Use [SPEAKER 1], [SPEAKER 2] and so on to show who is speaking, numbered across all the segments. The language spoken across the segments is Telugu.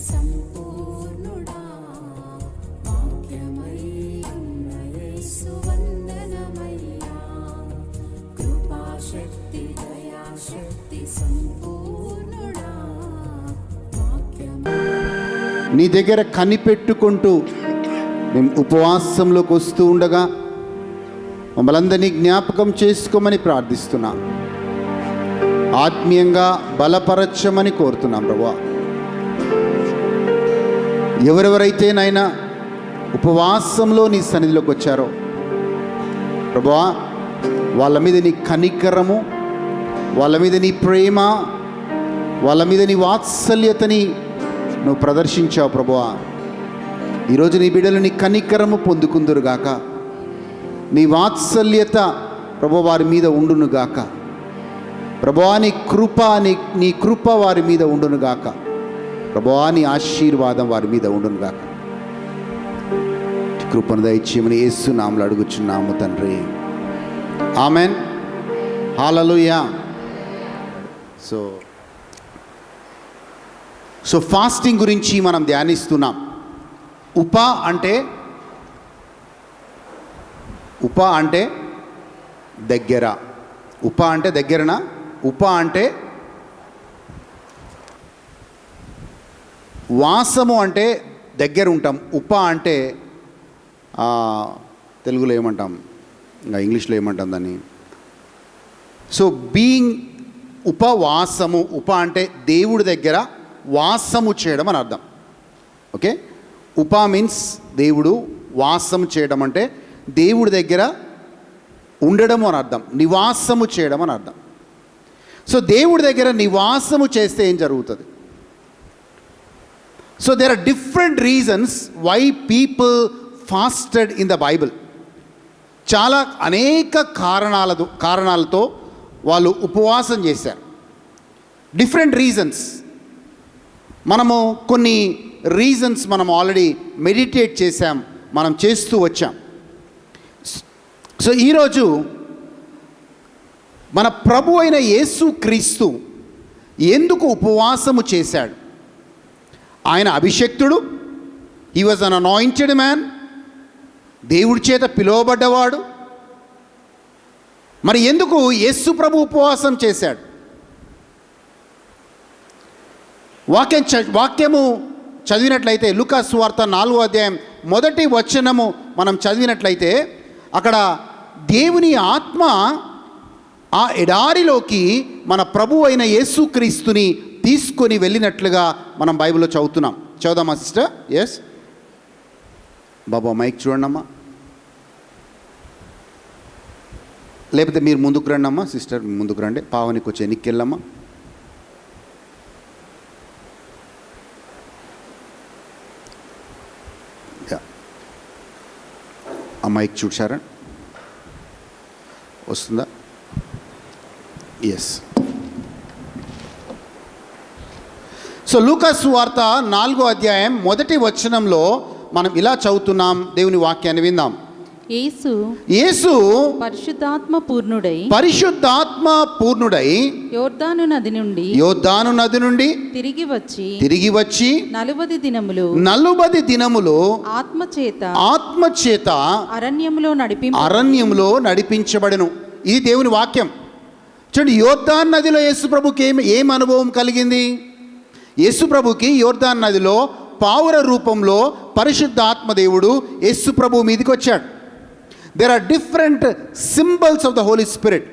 [SPEAKER 1] సంపూర్ణుడా వాక్యమై ఉన్న యేసు వందనమయ్యా. కృపాశక్తి దయాశక్తి సంపూర్ణుడా వాక్యమై.
[SPEAKER 2] నీ దగ్గర కనిపెట్టుకుంటూ మేము ఉపవాసంలోకి వస్తూ ఉండగా మమ్మల్ని అందరినీ జ్ఞాపకం చేసుకోమని ప్రార్థిస్తున్నాం. ఆత్మీయంగా బలపరచమని కోరుతున్నాం ప్రభువా. ఎవరెవరైతే నాయనా ఉపవాసంలో నీ సన్నిధిలోకి వచ్చారో ప్రభువా, వాళ్ళ మీద నీ కనికరము, వాళ్ళ మీద నీ ప్రేమ, వాళ్ళ మీద నీ వాత్సల్యతని నువ్వు ప్రదర్శించావు ప్రభువా. ఈరోజు నీ బిడ్డలు నీ కనికరము పొందుకుందురుగాక, నీ వాత్సల్యత ప్రభు వారి మీద ఉండునుగాక. ప్రభువా నీ కృప నీ కృప వారి మీద ఉండునుగాక. ప్రభువా నీ ఆశీర్వాదం వారి మీద ఉండునుగాక. కృపను దయచేయమని యేసు నామములో అడుగుచున్నాము తండ్రి, ఆమెన్. హల్లెలూయా. సో ఫాస్టింగ్ గురించి మనం ధ్యానిస్తున్నాం. ఉప అంటే దగ్గర. ఉప అంటే దగ్గరనా? ఉప అంటే వాసము అంటే దగ్గర ఉంటాం. ఉప అంటే తెలుగులో ఏమంటాం, ఇంకా ఇంగ్లీష్లో ఏమంటాం దాన్ని? సో బీయింగ్ ఉపవాసము. ఉప అంటే దేవుడి దగ్గర వాసము చేయడం అని అర్థం. ఓకే, ఉప మీన్స్ దేవుడు, వాసము చేయడం అంటే దేవుడి దగ్గర ఉండడం అని అర్థం, నివాసము చేయడం అని అర్థం. సో దేవుడి దగ్గర నివాసము చేస్తే ఏం జరుగుతుంది? So there are different reasons why people fasted in the Bible. చాలా అనేక కారణాలతో వాళ్ళు ఉపవాసం చేశారు. Different reasons. మనము కొన్ని రీజన్స్ మనం ఆల్రెడీ మెడిటేట్ చేశాం, మనం చేస్తూ వచ్చాం. సో ఈరోజు మన ప్రభు అయిన యేసు క్రీస్తు ఎందుకు ఉపవాసము చేశాడు? ఆయన అభిషక్తుడు, he was an anointed man, దేవుడి చేత పిలువబడ్డవాడు. మరి ఎందుకు యేసు ప్రభు ఉపవాసం చేశాడు? వాక్యము చదివినట్లయితే లూకా సువార్త 4వ అధ్యాయం 1వ వచనము మనం చదివినట్లయితే అక్కడ దేవుని ఆత్మ ఆ ఎడారిలోకి మన ప్రభు అయిన యేసుక్రీస్తుని తీసుకొని వెళ్ళినట్లుగా మనం బైబిల్లో చదువుతున్నాం. చదువుదామా సిస్టర్? ఎస్ బాబా, మైక్ చూడండి అమ్మా. లేకపోతే మీరు ముందుకు రండి అమ్మా. సిస్టర్ ముందుకు రండి, పావనికి వచ్చి ఎన్నికెళ్ళమ్మా. ఆ మైక్ చూసారా, వస్తుందా? ఎస్. సో లూకా సువార్త 4వ అధ్యాయం 1వ వచనంలో మనం ఇలా చదువుతున్నాం. దేవుని వాక్యాన్ని విందాం. యేసు
[SPEAKER 3] పరిశుద్ధాత్మ పూర్ణుడై యోర్దాను నది నుండి తిరిగి వచ్చి 40 దినములు ఆత్మచేత
[SPEAKER 2] అరణ్యములో నడిపించబడెను. ఇది దేవుని వాక్యం. చూడండి, యోర్దాను నదిలో యేసు ప్రభుకి ఏం అనుభవం కలిగింది? యేసు ప్రభుకి యోర్దాను నదిలో పావుర రూపంలో పరిశుద్ధాత్మ దేవుడు యేసు ప్రభు మీదకి వచ్చాడు. There are different symbols of the Holy Spirit.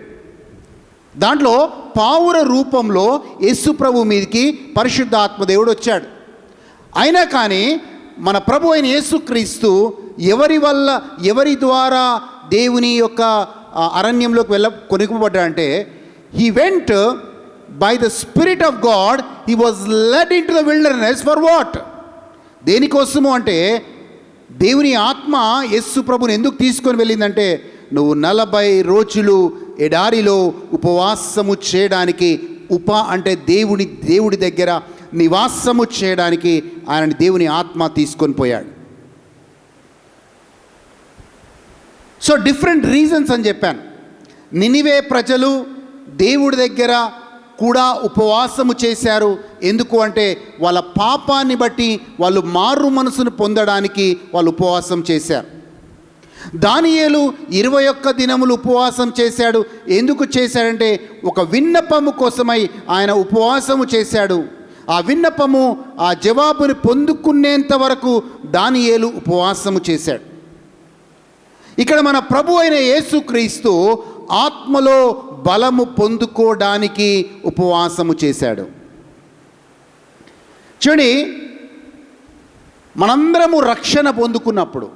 [SPEAKER 2] దాంట్లో పావుర రూపంలో యేసు ప్రభు మీదకి పరిశుద్ధాత్మ దేవుడు వచ్చాడు. అయినా కానీ మన ప్రభు అయిన యేసుక్రీస్తు ఎవరి ద్వారా దేవుని యొక్క అరణ్యంలోకి కొనుక్కుబడ్డాడంటే, he went by the Spirit of God, he was led into the wilderness for what? దేనికోసము అంటే, దేవుని ఆత్మ యేసు ప్రభుని ఎందుకు తీసుకొని వెళ్ళిందంటే, నువ్వు 40 రోజులు ఎడారిలో ఉపవాసము చేయడానికి, అంటే దేవుడి దగ్గర నివాసము చేయడానికి ఆయనని దేవుని ఆత్మ తీసుకొని పోయాడు. సో డిఫరెంట్ రీజన్స్ అని చెప్పాను. నినివే ప్రజలు దేవుడి దగ్గర కూడా ఉపవాసము చేశారు. ఎందుకు అంటే వాళ్ళ పాపాన్ని బట్టి వాళ్ళు మారు మనసును పొందడానికి వాళ్ళు ఉపవాసం చేశారు. దానియేలు 21 దినములు ఉపవాసం చేశాడు. ఎందుకు చేశాడంటే ఒక విన్నపము కోసమై ఆయన ఉపవాసము చేశాడు. ఆ విన్నపము ఆ జవాబుని పొందుకునేంత వరకు దానియేలు ఉపవాసము చేశాడు. ఇక్కడ మన ప్రభు అయిన యేసుక్రీస్తు ఆత్మలో బలము పొందుకోవడానికి ఉపవాసము చేశాడు. చూడండి, మనందరము రక్షణ పొందుకున్నప్పుడు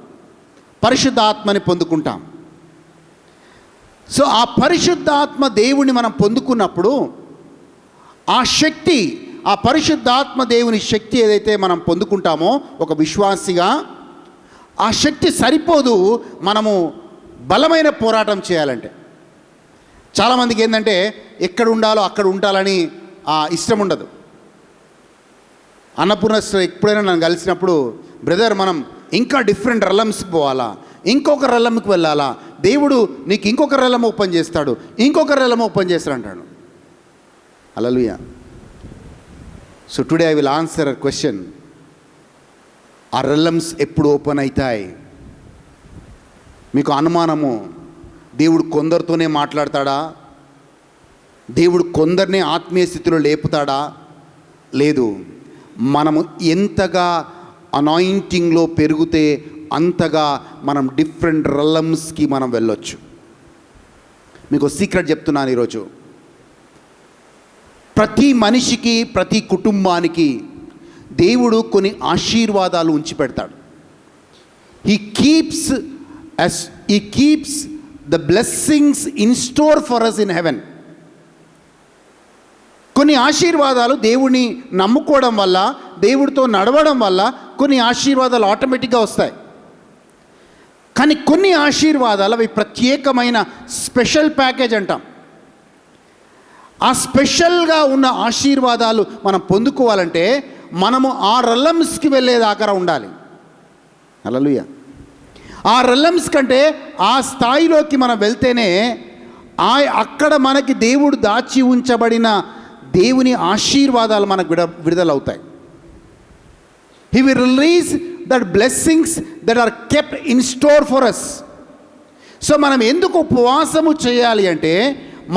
[SPEAKER 2] పరిశుద్ధాత్మని పొందుకుంటాం. సో ఆ పరిశుద్ధాత్మ దేవుని మనం పొందుకున్నప్పుడు ఆ శక్తి, ఆ పరిశుద్ధాత్మ దేవుని శక్తి ఏదైతే మనం పొందుకుంటామో ఒక విశ్వాసిగా, ఆ శక్తి సరిపోదు మనము బలమైన పోరాటం చేయాలంటే. చాలామందికి ఏంటంటే ఎక్కడ ఉండాలో అక్కడ ఉండాలని ఇష్టం ఉండదు. అన్నపూర్ణ ఎప్పుడైనా నన్ను కలిసినప్పుడు, బ్రదర్ మనం ఇంకా డిఫరెంట్ రలమ్స్కి పోవాలా, ఇంకొక రలంకి వెళ్ళాలా, దేవుడు నీకు ఇంకొక రలం ఓపెన్ చేస్తాడు, ఇంకొక రలం ఓపెన్ చేస్తాడు అంటాడు. Hallelujah. So today I will answer a question. ఆ రలమ్స్ ఎప్పుడు ఓపెన్ అవుతాయి? మీకు అనుమానము, దేవుడు కొందరితోనే మాట్లాడతాడా? దేవుడు కొందరినే ఆత్మీయ స్థితిలో లేపుతాడా? లేదు. మనము ఎంతగా అనాయింటింగ్లో పెరిగితే అంతగా మనం డిఫరెంట్ రలమ్స్కి మనం వెళ్ళొచ్చు. మీకు సీక్రెట్ చెప్తున్నాను ఈరోజు. ప్రతి మనిషికి, ప్రతి కుటుంబానికి దేవుడు కొన్ని ఆశీర్వాదాలు ఉంచి పెడతాడు. He keeps the blessings in store for us in heaven. కొన్ని ఆశీర్వాదాలు దేవుడిని నమ్ముకోవడం వల్ల, దేవుడితో నడవడం వల్ల కొన్ని ఆశీర్వాదాలు ఆటోమేటిక్గా వస్తాయి. కానీ కొన్ని ఆశీర్వాదాలు అవి ప్రత్యేకమైన స్పెషల్ ప్యాకేజ్ అంటాం. ఆ స్పెషల్గా ఉన్న ఆశీర్వాదాలు మనం పొందుకోవాలంటే మనము ఆ రల్లమ్స్కి వెళ్ళేదాకా ఉండాలి. హల్లెలూయా. ఆ రల్లమ్స్ కంటే ఆ స్థాయిలోకి మనం వెళ్తేనే అక్కడ మనకి దేవుడు దాచి ఉంచబడిన దేవుని ఆశీర్వాదాలు మనకు విడుదలవుతాయి. He will release that blessings that are kept in store for us. So మనం ఎందుకు ఉపవాసము చేయాలి అంటే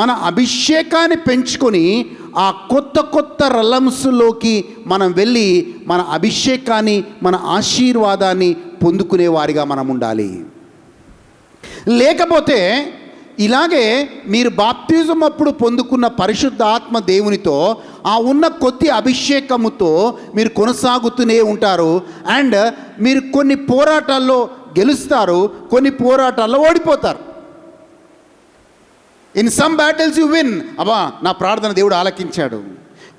[SPEAKER 2] మన అభిషేకాన్ని పెంచుకొని ఆ కొత్త కొత్త రలమ్స్లోకి మనం వెళ్ళి మన అభిషేకాన్ని, మన ఆశీర్వాదాన్ని పొందుకునే వారిగా మనం ఉండాలి. లేకపోతే ఇలాగే మీరు బాప్తిజం అప్పుడు పొందుకున్న పరిశుద్ధ ఆత్మ దేవునితో ఆ ఉన్న కొద్ది అభిషేకముతో మీరు కొనసాగుతూనే ఉంటారు. అండ్ మీరు కొన్ని పోరాటాల్లో గెలుస్తారు, కొన్ని పోరాటాల్లో ఓడిపోతారు. In some battles you win. అబ్బా నా ప్రార్థన దేవుడు ఆలకించాడు.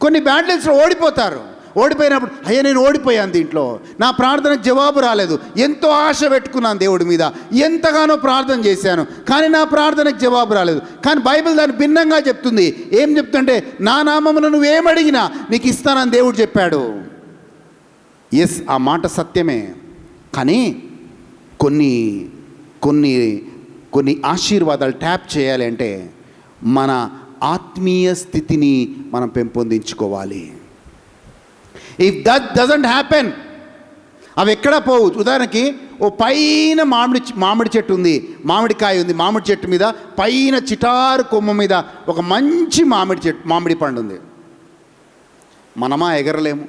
[SPEAKER 2] కొన్ని బ్యాటిల్స్లో ఓడిపోతారు. ఓడిపోయినప్పుడు అయ్యా నేను ఓడిపోయాను, దీంట్లో నా ప్రార్థనకు జవాబు రాలేదు, ఎంతో ఆశ పెట్టుకున్నాను దేవుడి మీద, ఎంతగానో ప్రార్థన చేశాను కానీ నా ప్రార్థనకు జవాబు రాలేదు. కానీ బైబిల్ దాన్ని భిన్నంగా చెప్తుంది. ఏం చెప్తుంటే నా నామమున నువ్వేమడిగినా నీకు ఇస్తానని దేవుడు చెప్పాడు. ఎస్, ఆ మాట సత్యమే. కానీ కొన్ని కొన్ని కొన్ని ఆశీర్వాదాలు ట్యాప్ చేయాలి అంటే మన ఆత్మీయ స్థితిని మనం పెంపొందించుకోవాలి. ఇఫ్ దట్ డజంట్ హ్యాపెన్, అవి ఎక్కడ పోవు. ఉదాహరణకి ఓ పైన మామిడి చెట్టు ఉంది, మామిడికాయ ఉంది, మామిడి చెట్టు మీద పైన చిటారు కొమ్మ మీద ఒక మంచి మామిడి పండు ఉంది. మనమా ఎగరలేము.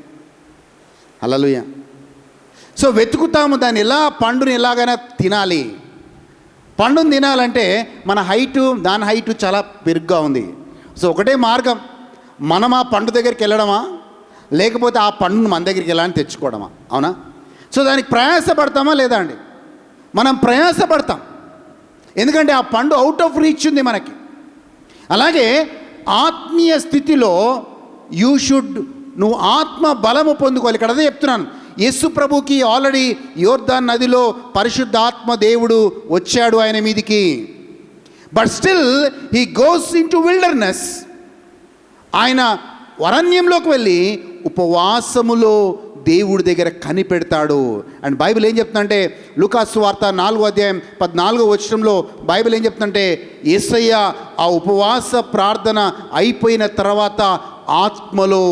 [SPEAKER 2] హల్లెలూయా. సో వెతుకుతాము దాన్ని, పండుని ఎలాగైనా తినాలి. పండుని తినాలంటే మన దాని హైటు చాలా పెరుగ్గా ఉంది. సో ఒకటే మార్గం, మనం ఆ పండు దగ్గరికి వెళ్ళడమా, లేకపోతే ఆ పండును మన దగ్గరికి వెళ్ళాలని తెచ్చుకోవడమా? అవునా? సో దానికి ప్రయాసపడతామా లేదా అండి? మనం ప్రయాసపడతాం, ఎందుకంటే ఆ పండు అవుట్ ఆఫ్ రీచ్ ఉంది మనకి. అలాగే ఆత్మీయ స్థితిలో నువ్వు ఆత్మ బలము పొందుకోవాలి. ఇక్కడ అదే చెప్తున్నాను. యేసు ప్రభుకి ఆల్రెడీ యోర్దాన్ నదిలో పరిశుద్ధాత్మ దేవుడు వచ్చాడు ఆయన మీదికి. But still he goes in to wilderness. ఆయన అరణ్యంలోకి వెళ్ళి ఉపవాసములో దేవుడి దగ్గర కనిపెడతాడు. అండ్ బైబిల్ ఏం చెప్తుందంటే లూకాసు వార్త 4:14 బైబిల్ ఏం చెప్తుందంటే యేసయ్య ఆ ఉపవాస ప్రార్థన అయిపోయిన తర్వాత ఆత్మలో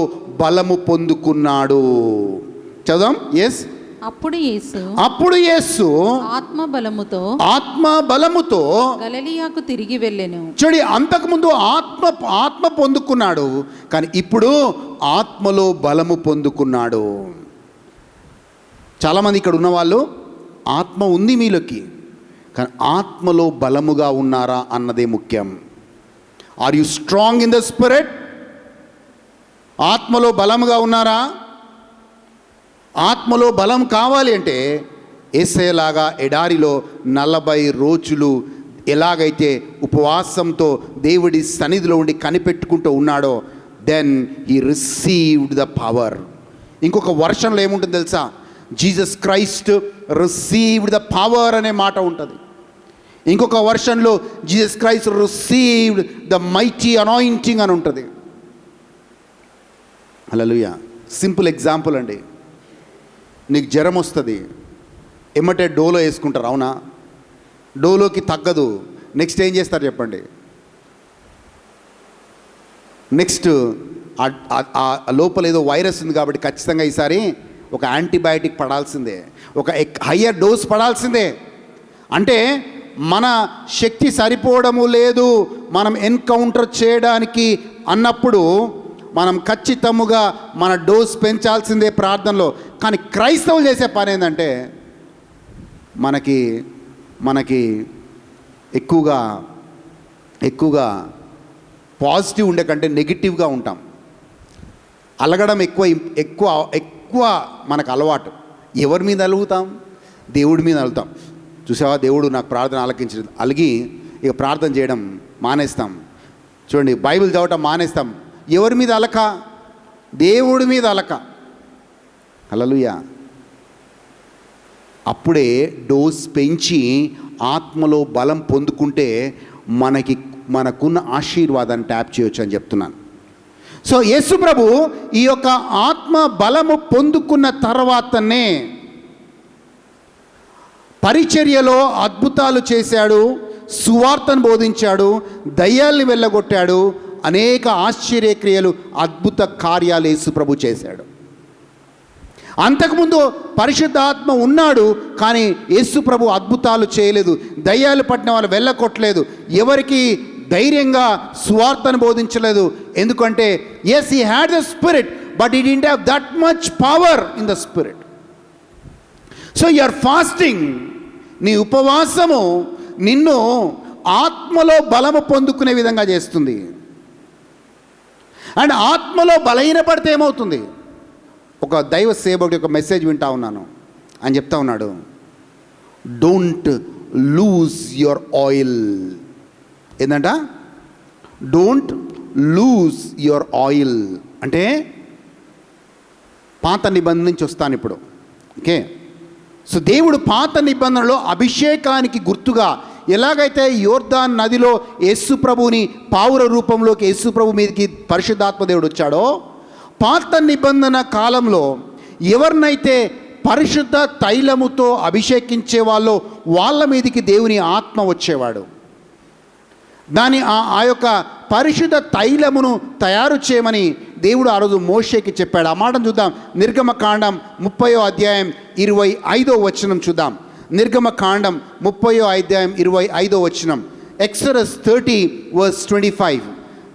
[SPEAKER 2] బలము పొందుకున్నాడు. చదుదాం.
[SPEAKER 3] అప్పుడు యేసు ఆత్మ బలముతో గలిలయకు తిరిగి వెళ్ళెను.
[SPEAKER 2] చూడి, అంతకుముందు ఆత్మ పొందుకున్నాడు, కానీ ఇప్పుడు ఆత్మలో బలము పొందుకున్నాడు. చాలామంది ఇక్కడ ఉన్నవాళ్ళు ఆత్మ ఉంది మీలోకి, కానీ ఆత్మలో బలముగా ఉన్నారా అన్నదే ముఖ్యం. Are you strong in the spirit? ఆత్మలో బలముగా ఉన్నారా? ఆత్మలో బలం కావాలి అంటే యేసయ్యలాగా ఎడారిలో 40 రోజులు ఎలాగైతే ఉపవాసంతో దేవుడి సన్నిధిలో ఉండి కనిపెట్టుకుంటూ ఉన్నాడో, then he received the power. ఇంకొక వర్షన్లో ఏముంటుంది తెలుసా? Jesus Christ received the power అనే మాట ఉంటుంది. ఇంకొక వర్షన్లో Jesus Christ received the mighty anointing అని ఉంటుంది. హల్లెలూయా. సింపుల్ ఎగ్జాంపుల్ అండి. నీకు జ్వరం వస్తుంది, ఎమ్మటే డోలో వేసుకుంటారు, అవునా? డోలోకి తగ్గదు, నెక్స్ట్ ఏం చేస్తారు చెప్పండి? నెక్స్ట్ ఆ లోపల ఏదో వైరస్ ఉంది కాబట్టి ఖచ్చితంగా ఈసారి ఒక యాంటీబయాటిక్ పడాల్సిందే, ఒక హయ్యర్ డోస్ పడాల్సిందే. అంటే మన శక్తి సరిపోవడము లేదు మనం ఎన్కౌంటర్ చేయడానికి అన్నప్పుడు మనం ఖచ్చితముగా మన డోస్ పెంచాల్సిందే ప్రార్థనలో. కానీ క్రైస్తవులు చేసే పని ఏంటంటే మనకి ఎక్కువగా పాజిటివ్ ఉండే కంటే నెగిటివ్గా ఉంటాం. అలగడం ఎక్కువ మనకు అలవాటు. ఎవరి మీద అలుగుతాం? దేవుడి మీద అలుగుతాం. చూసావా, దేవుడు నాకు ప్రార్థన ఆలకించలేదు, అలిగి ఇక ప్రార్థన చేయడం మానేస్తాం. చూడండి, బైబిల్ చదవటం మానేస్తాం. ఎవరి మీద అలక? దేవుడి మీద అలక. హల్లెలూయా. అప్పుడే డోస్ పెంచి ఆత్మలో బలం పొందుకుంటే మనకున్న ఆశీర్వాదాన్ని ట్యాప్ చేయొచ్చు అని చెప్తున్నాను. సో యేసు ప్రభు ఈ యొక్క ఆత్మ బలము పొందుకున్న తర్వాతనే పరిచర్యలో అద్భుతాలు చేశాడు, సువార్తను బోధించాడు, దయ్యాల్ని వెళ్ళగొట్టాడు, అనేక ఆశ్చర్యక్రియలు, అద్భుత కార్యాలు యేసు ప్రభు చేశాడు. అంతకుముందు పరిశుద్ధాత్మ ఉన్నాడు, కానీ యేసు ప్రభు అద్భుతాలు చేయలేదు, దయ్యాలు పట్టిన వాళ్ళు వెళ్ళగొట్టలేదు, ఎవరికి ధైర్యంగా సువార్తను బోధించలేదు. ఎందుకంటే yes, he had the spirit, but he didn't have that much power in the spirit. So your fasting, నీ ఉపవాసము నిన్ను ఆత్మలో బలము పొందుకునే విధంగా చేస్తుంది. అండ్ ఆత్మలో బలహీనపడితే ఏమవుతుంది? ఒక దైవ సేవకుడి యొక్క మెసేజ్ వింటా ఉన్నాను, అని చెప్తా ఉన్నాడు, డోంట్ లూజ్ యువర్ ఆయిల్. ఏంటంట? డోంట్ లూజ్ యువర్ ఆయిల్ అంటే పాత నిబంధన నుంచి వస్తాను ఇప్పుడు. ఓకే, సో దేవుడు పాత నిబంధనలో అభిషేకానికి గుర్తుగా ఎలాగైతే యోర్దాన్ నదిలో యేసు ప్రభుని పావుర రూపంలోకి యేసు ప్రభు మీదకి పరిశుద్ధాత్మ దేవుడు వచ్చాడో, పాత నిబంధన కాలంలో ఎవరినైతే పరిశుద్ధ తైలముతో అభిషేకించే వాళ్ళో వాళ్ళ మీదకి దేవుని ఆత్మ వచ్చేవాడు. దాని ఆ యొక్క పరిశుద్ధ తైలమును తయారు చేయమని దేవుడు ఆ రోజు మోషేకి చెప్పాడు. ఆ మాటను చూద్దాం. నిర్గమకాండం 30:25 చూద్దాం. నిర్గమకాండం 30:25. ఎక్సోడస్ 30:25.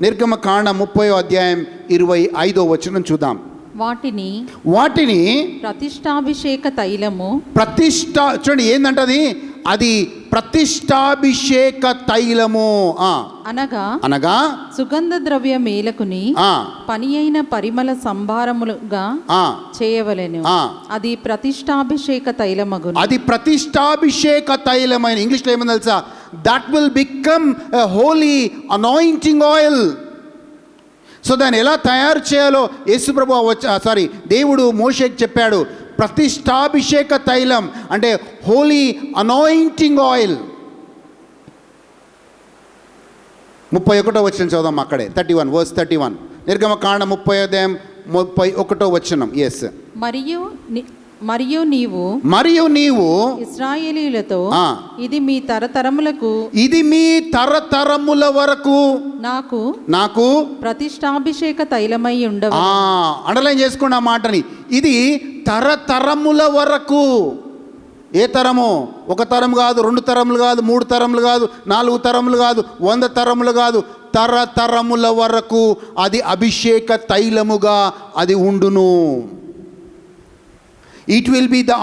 [SPEAKER 2] నిర్గమకాండం 30:25 చూద్దాం. వాటిని
[SPEAKER 3] ప్రతిష్టాభిషేక తైలము,
[SPEAKER 2] చూడండి ఏందంటది, అది ప్రతిష్టాభిషేక తైలము అనగా
[SPEAKER 3] సుగంధ ద్రవ్య మేలకుని పని అయిన పరిమళ సంభారములుగా చేయవలెను. అది ప్రతిష్టాభిషేక తైలమగును.
[SPEAKER 2] అది ప్రతిష్టాభిషేక తైలమైన ఇంగ్లీష్లో ఏమని తెలుసా? That will become a holy anointing oil. So దాన్ని ఎలా తయారు చేయాలో యేసుప్రభు దేవుడు మోషేకి చెప్పాడు. ప్రతిష్టాభిషేక తైలం అంటే హోలీ అనాయింటింగ్ ఆయిల్. 31 చదుదాం అక్కడే. 31 నిర్గమకాండం 31 ఎస్.
[SPEAKER 3] మరియు నీవు ఇశ్రాయేలీయులతో ఇది మీ తరతరముల వరకు నాకు ప్రతిష్టాభిషేక తైలమై ఉండవు.
[SPEAKER 2] అండర్లైన్ చేసుకోండి ఆ మాటని. ఇది తరతరముల వరకు. ఏ తరము? 1 తరం కాదు, 2 తరములు కాదు, 3 తరములు కాదు, 4 తరములు కాదు, 100 తరములు కాదు, తరతరముల వరకు అది అభిషేక తైలముగా అది ఉండును. It will be the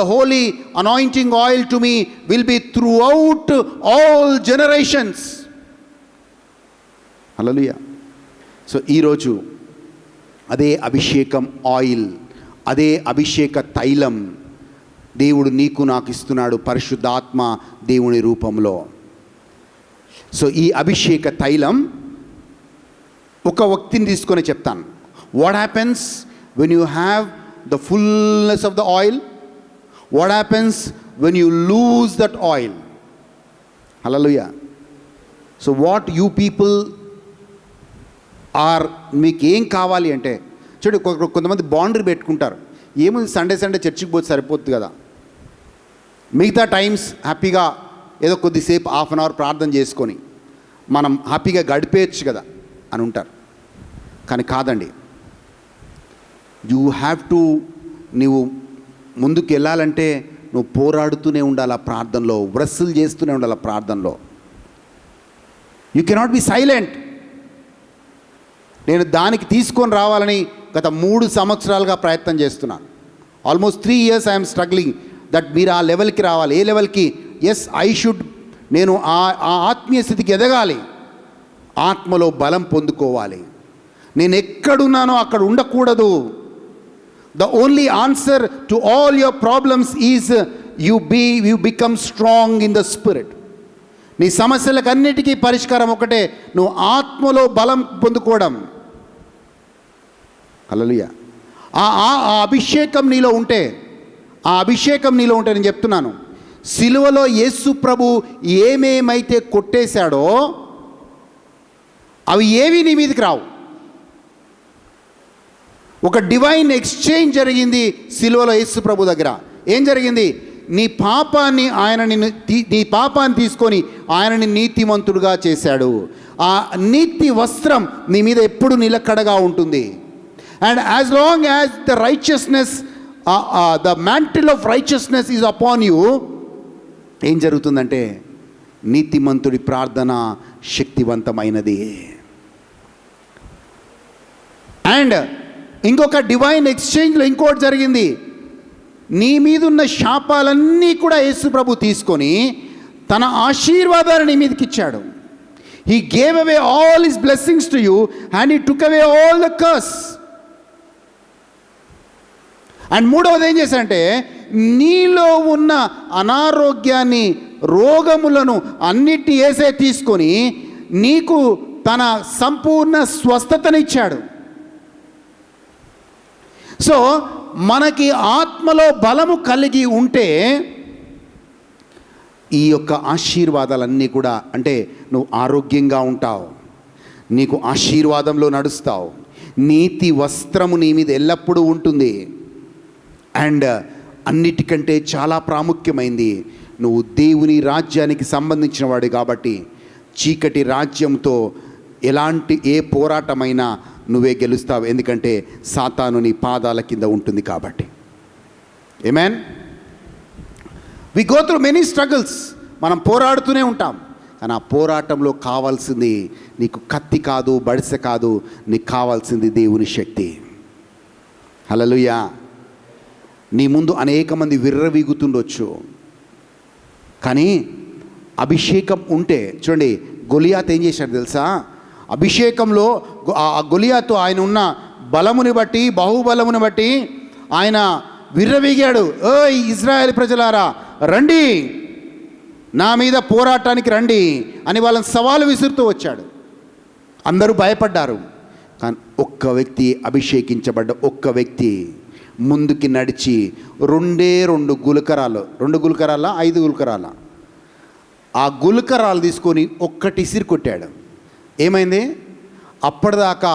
[SPEAKER 2] holy anointing oil to me will be throughout all generations. Hallelujah. So ఈరోజు అదే అభిషేకం ఆయిల్, అదే అభిషేక తైలం దేవుడు నీకు నాకు ఇస్తున్నాడు పరిశుద్ధాత్మ దేవుని రూపంలో. సో ఈ అభిషేక తైలం ఒక వ్యక్తిని తీసుకొని చెప్తాను. What happens when you have the fullness of the oil? What happens when you lose that oil? Hallelujah. So what you people are, మీకు ఏం కావాలి అంటే చూడు, కొంతమంది బౌండరీ పెట్టుకుంటారు. ఏముంది, సండే చర్చికి పోతే సరిపోతుంది కదా, మిగతా టైమ్స్ హ్యాపీగా ఏదో కొద్దిసేపు 1/2 అవర్ ప్రార్థన చేసుకొని మనం హ్యాపీగా గడిపేయచ్చు కదా అని ఉంటారు. కానీ కాదండి, యూ హ్యావ్ టు, నీవు ముందుకు వెళ్ళాలంటే నువ్వు పోరాడుతూనే ఉండాలి ఆ ప్రార్థనలో, వ్రస్సులు చేస్తూనే ఉండాలి ఆ ప్రార్థనలో. You cannot be silent. నేను దానికి తీసుకొని రావాలని గత 3 సంవత్సరాలుగా ప్రయత్నం చేస్తున్నాను. Almost 3 years I'm struggling that మీరు ఆ లెవెల్కి రావాలి. ఏ లెవెల్కి? ఎస్, ఐ షుడ్, నేను ఆ ఆత్మీయ స్థితికి ఎదగాలి, ఆత్మలో బలం పొందుకోవాలి. నేను ఎక్కడున్నానో అక్కడ ఉండకూడదు. The only answer to all your problems is you become strong in the spirit. నీ సమస్యలకు అన్నిటికీ పరిష్కారం ఒకటే, నువ్వు ఆత్మలో బలం పొందుకోవడం. హల్లెలూయా. ఆ అభిషేకం నీలో ఉంటే, నేను చెప్తున్నాను, సిలువలో యేసు ప్రభు ఏమేమైతే కొట్టేశాడో అవి ఏవి నీ మీదకి రావు. ఒక డివైన్ ఎక్స్చేంజ్ జరిగింది సిలువలో యేసు ప్రభు దగ్గర. ఏం జరిగింది? నీ పాపాన్ని తీసుకొని ఆయనని నీతిమంతుడుగా చేశాడు. ఆ నీతి వస్త్రం నీ మీద ఎప్పుడు నిలకడగా ఉంటుంది. And as long as the righteousness, the mantle of righteousness is upon you, ఏం జరుగుతుందంటే నీతిమంతుడి ప్రార్థన శక్తివంతమైనది. అండ్ ఇంకొక డివైన్ ఎక్స్చేంజ్లో ఇంకోటి జరిగింది. నీ మీదున్న శాపాలన్నీ కూడా యేసు ప్రభు తీసుకొని తన ఆశీర్వాదాన్ని నీ మీదకి ఇచ్చాడు. He gave away all his blessings to you and he took away all the curse. And మూడవది ఏం చేశాడంటే, నీలో ఉన్న అనారోగ్యాన్ని, రోగములను అన్నిటినీ యేసే తీసుకొని నీకు తన సంపూర్ణ స్వస్థతనిచ్చాడు. సో మనకి ఆత్మలో బలము కలిగి ఉంటే ఈ యొక్క ఆశీర్వాదాలన్నీ కూడా, అంటే నువ్వు ఆరోగ్యంగా ఉంటావు, నీకు ఆశీర్వాదంలో నడుస్తావు, నీతి వస్త్రము నీ మీద ఎల్లప్పుడూ ఉంటుంది. అండ్ అన్నిటికంటే చాలా ప్రాముఖ్యమైంది, నువ్వు దేవుని రాజ్యానికి సంబంధించిన వాడు కాబట్టి చీకటి రాజ్యంతో ఏ పోరాటమైనా నువ్వే గెలుస్తావు. ఎందుకంటే సాతాను నీ పాదాల కింద ఉంటుంది కాబట్టి. Amen. We go through many struggles. మనం పోరాడుతూనే ఉంటాం. కానీ ఆ పోరాటంలో కావాల్సింది నీకు కత్తి కాదు, బడిసె కాదు, నీకు కావాల్సింది దేవుని శక్తి. హల్లెలూయా. నీ ముందు అనేక మంది విర్రవీగుతుండొచ్చు, కానీ అభిషేకం ఉంటే, చూడండి గొలియాత్ ఏం చేశాడు తెలుసా? అభిషేకంలో ఆ గొలియాతు ఆయన ఉన్న బలముని బట్టి, బాహుబలముని బట్టి ఆయన విర్రవీగాడు. ఓయ్ ఇజ్రాయేల్ ప్రజలారా రండి, నా మీద పోరాటానికి రండి అని వాళ్ళని సవాలు విసురుతూ వచ్చాడు. అందరూ భయపడ్డారు. కానీ ఒక్క వ్యక్తి, అభిషేకించబడ్డ ఒక్క వ్యక్తి ముందుకి నడిచి 2 గులకరాలు, 5 గులకరాల, ఆ గులకరాలు తీసుకొని ఒక్కటి ఇసిరి కొట్టాడు. ఏమైంది? అప్పటిదాకా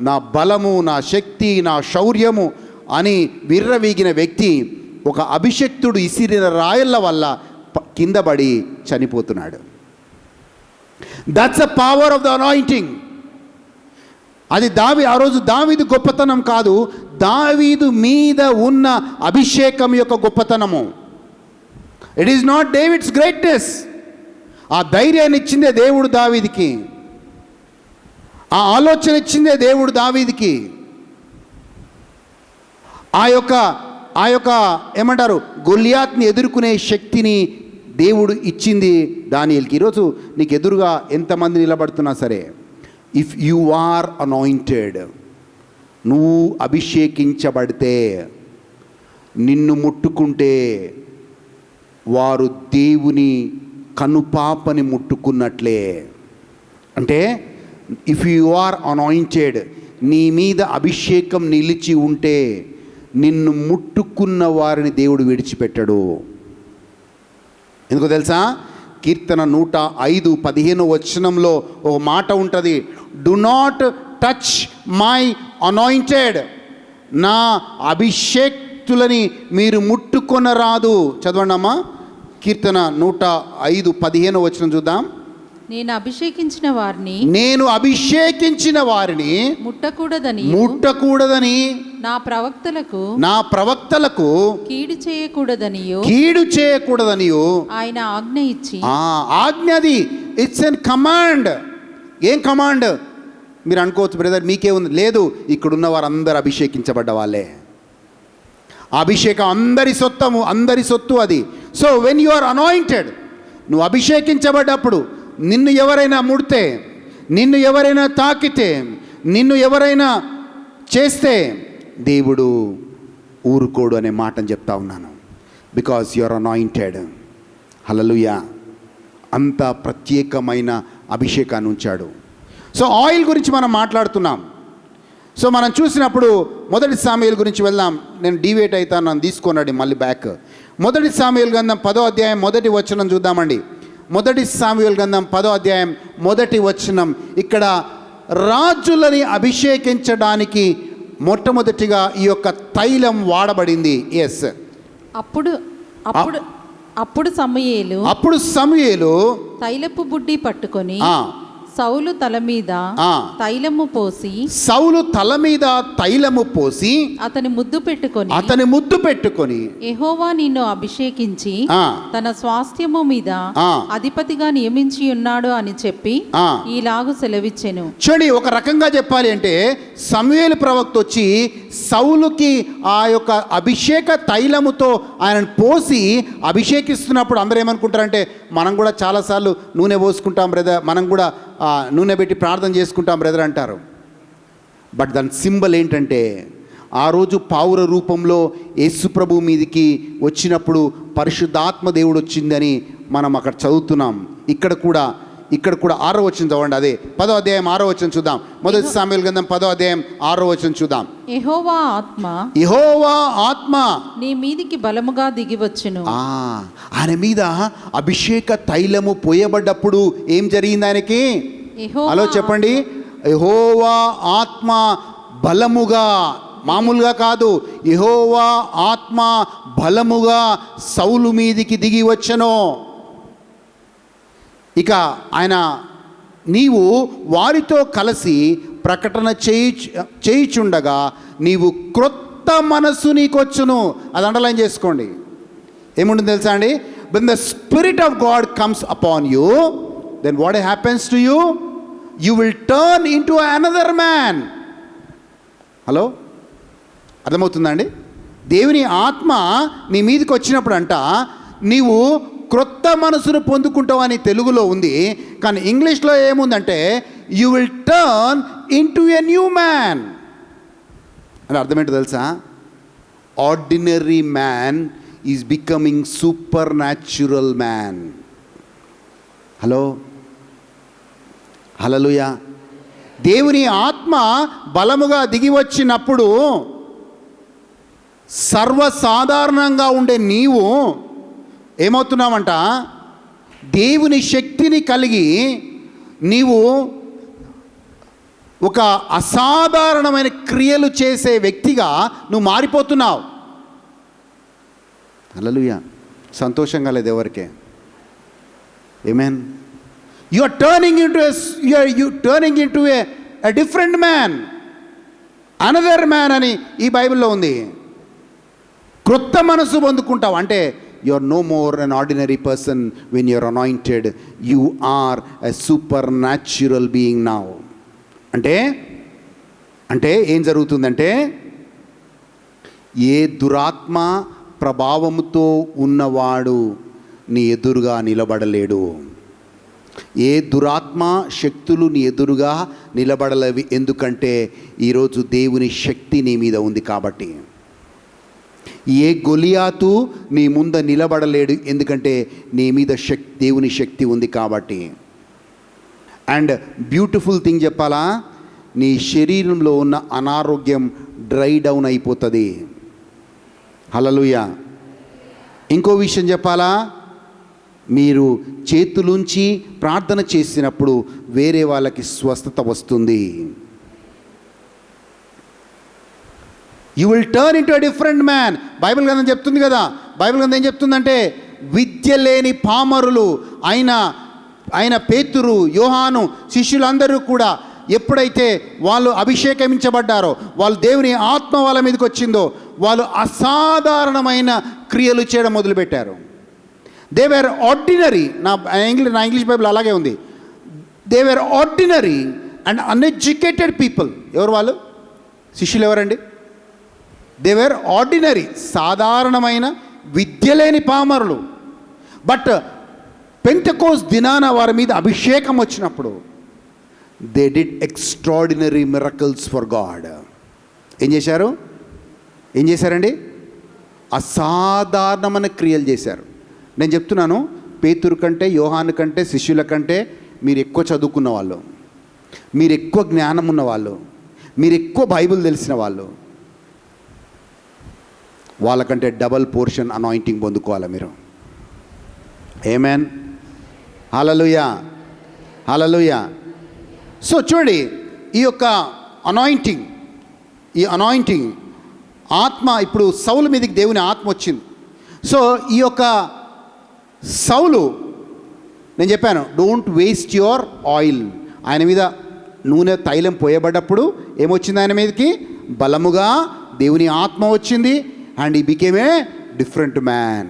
[SPEAKER 2] నా బలము, నా శక్తి, నా శౌర్యము అని విర్రవీగిన వ్యక్తి ఒక అభిషక్తుడు ఇసిరిన రాయళ్ళ వల్ల కింద పడి చనిపోతున్నాడు. That's a power of the anointing. అది ఆ రోజు దావీదు గొప్పతనం కాదు, దావీదు మీద ఉన్న అభిషేకం యొక్క గొప్పతనము. It is not David's greatness. ఆ ధైర్యాన్ని ఇచ్చిందే దేవుడు దావీదికి, ఆ ఆలోచన ఇచ్చిందే దేవుడు దావీదికి, ఆ యొక్క ఏమంటారు గొలియాత్ని ఎదుర్కొనే శక్తిని దేవుడు ఇచ్చింది దానియేలుకి. ఈరోజు నీకు ఎదురుగా ఎంతమంది నిలబడుతున్నా సరే, ఇఫ్ యు ఆర్ అనాయింటెడ్, నువ్వు అభిషేకించబడితే, నిన్ను ముట్టుకుంటే వారు దేవుని కనుపాపని ముట్టుకున్నట్లే. అంటే ఇఫ్ యు ఆర్ అనాయింటెడ్, నీ మీద అభిషేకం నిలిచి ఉంటే నిన్ను ముట్టుకున్న వారిని దేవుడు విడిచిపెట్టడు. ఎందుకో తెలుసా? కీర్తన 105:15 ఒక మాట ఉంటుంది, do not touch my anointed. నా అభిషేక్తులని మీరు ముట్టుకొనరాదు. చదవండి అమ్మా, కీర్తన 105:15 చూద్దాం.
[SPEAKER 3] నేను అభిషేకించిన వారిని ముట్టకూడదని నా ప్రవక్తలకు కీడు చేయకూడదనియో ఆయన ఆజ్ఞ ఇచ్చి.
[SPEAKER 2] ఆజ్ఞది, ఇట్స్ ఎన్ కమాండ్. ఏం కమాండ్? మీరు అనుకోవచ్చు, బ్రదర్ మీకే ఉంది. లేదు, ఇక్కడున్న వారందరూ అభిషేకించబడ్డ వాళ్ళే. అభిషేకం అందరి సొత్తు అది. So when you are anointed, నువ్వు అభిషేకించబడ్డప్పుడు నిన్ను ఎవరైనా ముడితే, నిన్ను ఎవరైనా తాకితే, నిన్ను ఎవరైనా చేస్తే దేవుడు ఊరుకోడు అనే మాటను చెప్తా ఉన్నాను. Because you are anointed. Hallelujah. అంత ప్రత్యేకమైన అభిషేకాన్ని ఉంచాడు. సో ఆయిల్ గురించి మనం మాట్లాడుతున్నాం. సో మనం చూసినప్పుడు 1 సాముయేలు గురించి వెళ్దాం. నేను డివేట్ అవుతాను, నన్ను తీసుకున్నాడు మళ్ళీ బ్యాక్. 1 సాముయేలు గ్రంథం 10వ అధ్యాయం 1వ వచనం చూద్దామండి. 1 సాముయేలు గ్రంథం 10వ అధ్యాయం 1వ వచనం. ఇక్కడ రాజులని అభిషేకించడానికి మొట్టమొదటిగా ఈ యొక్క తైలం వాడబడింది. ఎస్.
[SPEAKER 3] అప్పుడు సమూయేలు తైలపు బుడ్డి పట్టుకొని సౌలు తల మీద తైలము పోసి అతని ముద్దు పెట్టుకొని యెహోవా నిన్ను అభిషేకించి తన స్వాస్థ్యము మీద అధిపతిగా నియమించి ఉన్నాడు అని చెప్పి ఈలాగు సెలవిచ్చెను.
[SPEAKER 2] చూడండి, ఒక రకంగా చెప్పాలి అంటే సమూయేలు ప్రవక్త వచ్చి సౌలుకి ఆ యొక్క అభిషేక తైలముతో ఆయనను పోసి అభిషేకిస్తున్నప్పుడు అందరూ ఏమనుకుంటారంటే, మనం కూడా చాలాసార్లు నూనె పోసుకుంటాం బ్రదర్, మనం కూడా నూనె పెట్టి ప్రార్థన చేసుకుంటాం బ్రదర్ అంటారు. బట్ దాని సింబల్ ఏంటంటే, ఆ రోజు పావుర రూపంలో యేసు ప్రభు మీదికి వచ్చినప్పుడు పరిశుద్ధాత్మ దేవుడు వచ్చిందని మనం అక్కడ చదువుతున్నాం. ఇక్కడ కూడా 6వ వచనం చదవండి. అదే 10వ అధ్యాయం 6వ వచనం చూద్దాం. 1 సాముయేలు గ్రంథం 10వ అధ్యాయం 6వ వచనం చూద్దాం.
[SPEAKER 3] యెహోవా ఆత్మ నీ మీదికి బలముగా దిగివచ్చును.
[SPEAKER 2] ఆయన మీద అభిషేక తైలము పోయబడ్డప్పుడు ఏం జరిగింది ఆయనకి? హలో చెప్పండి. యెహోవా ఆత్మ బలముగా, మామూలుగా కాదు, యెహోవా ఆత్మ బలముగా సౌలు మీదికి దిగి వచ్చెను. ఇక ఆయన, నీవు వారితో కలిసి ప్రకటన చేయుచుండగా నీవు క్రొత్త మనస్సు నీకొచ్చును. అది అండర్లైన్ చేసుకోండి. ఏముంటుంది తెలుసా అండి? when the spirit of God comes upon you, then what happens to you? You will turn into another man. Hello, అర్థమవుతుందా అండి? దేవుని ఆత్మ నీ మీదకి వచ్చినప్పుడు అంట నీవు క్రొత్త మనసును పొందుకుంటావు అని తెలుగులో ఉంది, కానీ ఇంగ్లీష్లో ఏముందంటే you will turn into a new man అని అర్థం ఏంటో తెలుసా? Ordinary man is becoming super natural man. Hello, hallelujah. దేవుని ఆత్మ బలముగా దిగి వచ్చినప్పుడు సర్వసాధారణంగా ఉండే నీవు ఏమవుతున్నావంట? దేవుని శక్తిని కలిగి నీవు ఒక అసాధారణమైన క్రియలు చేసే వ్యక్తిగా నువ్వు మారిపోతున్నావు. హల్లెలూయా. సంతోషంగా లేదు ఎవరికే. Amen. You are turning into a different man, another man అని ఈ బైబిల్లో ఉంది. క్రొత్త మనసు పొందుకుంటావు అంటే you are no more an ordinary person when you are anointed. You are a super natural being now. అంటే ఏం జరుగుతుందంటే, ఏ దురాత్మ ప్రభావముతో ఉన్నవాడు నీ ఎదురుగా నిలబడలేడు. ఏ దురాత్మ శక్తులు నీ ఎదురుగా నిలబడలేవి. ఎందుకంటే ఈరోజు దేవుని శక్తి నీ మీద ఉంది కాబట్టి. ఏ గొలియాతు నీ ముంద నిలబడలేడు, ఎందుకంటే నీ మీద దేవుని శక్తి ఉంది కాబట్టి. అండ్ బ్యూటిఫుల్ థింగ్ చెప్పాలా, నీ శరీరంలో ఉన్న అనారోగ్యం డ్రై డౌన్ అయిపోతుంది. హల్లెలూయా. ఇంకో విషయం చెప్పాలా, మీరు చేతులుంచి ప్రార్థన చేసినప్పుడు వేరే వాళ్ళకి స్వస్థత వస్తుంది. You will turn into a different man. Bible గ్రంథం చెప్తుంది కదా. బైబిల్ గ్రంథం ఏం చెప్తుందంటే, విద్య లేని పామరులు ఆయన పేతురు, యోహాను శిష్యులందరూ కూడా ఎప్పుడైతే వాళ్ళు అభిషేకించబడ్డారో, వాళ్ళు దేవుని ఆత్మ వాళ్ళ మీదకి వచ్చిందో, వాళ్ళు అసాధారణమైన క్రియలు చేయడం మొదలుపెట్టారు. They were ordinary. నా ఇంగ్లీష్ బైబిల్ అలాగే ఉంది. They were ordinary and uneducated people. ఎవరు వాళ్ళు? శిష్యులు ఎవరండి? దే వేర్ ఆర్డినరీ, సాధారణమైన విద్య లేని పామరులు. బట్ పెంటెకోస్ట్ దినాన వారి మీద అభిషేకం వచ్చినప్పుడు they did extraordinary miracles for God. ఏం చేశారండి? అసాధారణమైన క్రియలు చేశారు. నేను చెప్తున్నాను, పేతురు కంటే, యోహాను కంటే, శిష్యుల కంటే మీరు ఎక్కువ చదువుకున్న వాళ్ళు, మీరు ఎక్కువ జ్ఞానం ఉన్నవాళ్ళు, మీరు ఎక్కువ బైబిల్ తెలిసిన వాళ్ళు, వాళ్ళకంటే డబల్ పోర్షన్ అనాయింటింగ్ పొందుకోవాలి మీరు. ఆమేన్. హల్లెలూయా. హల్లెలూయా. సో చూడండి, ఈ యొక్క అనాయింటింగ్ ఆత్మ, ఇప్పుడు సౌలు మీదకి దేవుని ఆత్మ వచ్చింది. సో ఈ యొక్క సౌలు, నేను చెప్పాను, డోంట్ వేస్ట్ యువర్ ఆయిల్. ఆయన మీద నూనె తైలం పోయబడ్డప్పుడు ఏమొచ్చింది? ఆయన మీదకి బలముగా దేవుని ఆత్మ వచ్చింది. And he became a different man.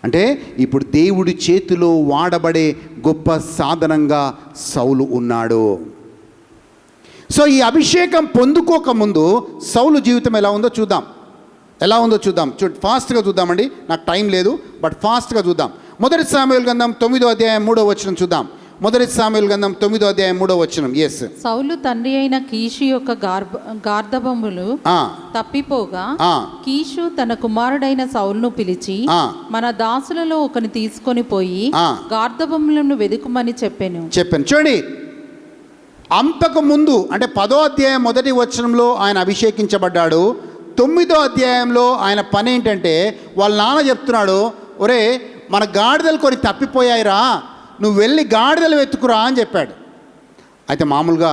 [SPEAKER 2] అంటే ఇప్పుడు దేవుడి చేతిలో వాడబడే గొప్ప సాధనంగా సౌలు ఉన్నాడు. సో ఈ అభిషేకం పొందుకోకముందు సౌలు జీవితం ఎలా ఉందో చూద్దాం. ఫాస్ట్గా చూద్దామండి, నాకు టైం లేదు, బట్ ఫాస్ట్గా చూద్దాం. 1 సాముయేలు గ్రంథం 9వ అధ్యాయం 3వ వచనం చూద్దాం. 1 సాముయేలు గ్రంథం 9వ అధ్యాయం 3వ వచనం. ఎస్.
[SPEAKER 3] సౌలు తండ్రి అయిన కీషు యొక్క గార్ధబములు తప్పిపోగా కీషు తన కుమారుడైన సౌలును పిలిచి, మన దాసులలో ఒకని తీసుకొని పోయి గార్ధబములను వెదుకుమని చెప్పాను.
[SPEAKER 2] చూడండి, అంతకు ముందు అంటే 10వ అధ్యాయం 1వ వచనంలో ఆయన అభిషేకించబడ్డాడు. 9వ అధ్యాయంలో ఆయన పని ఏంటంటే, వాళ్ళ నాన్న చెప్తున్నాడు, ఒరే మన గాడిదలు కొన్ని తప్పిపోయాయిరా, నువ్వు వెళ్ళి గాడిదలు వెతుకురా అని చెప్పాడు. అయితే మామూలుగా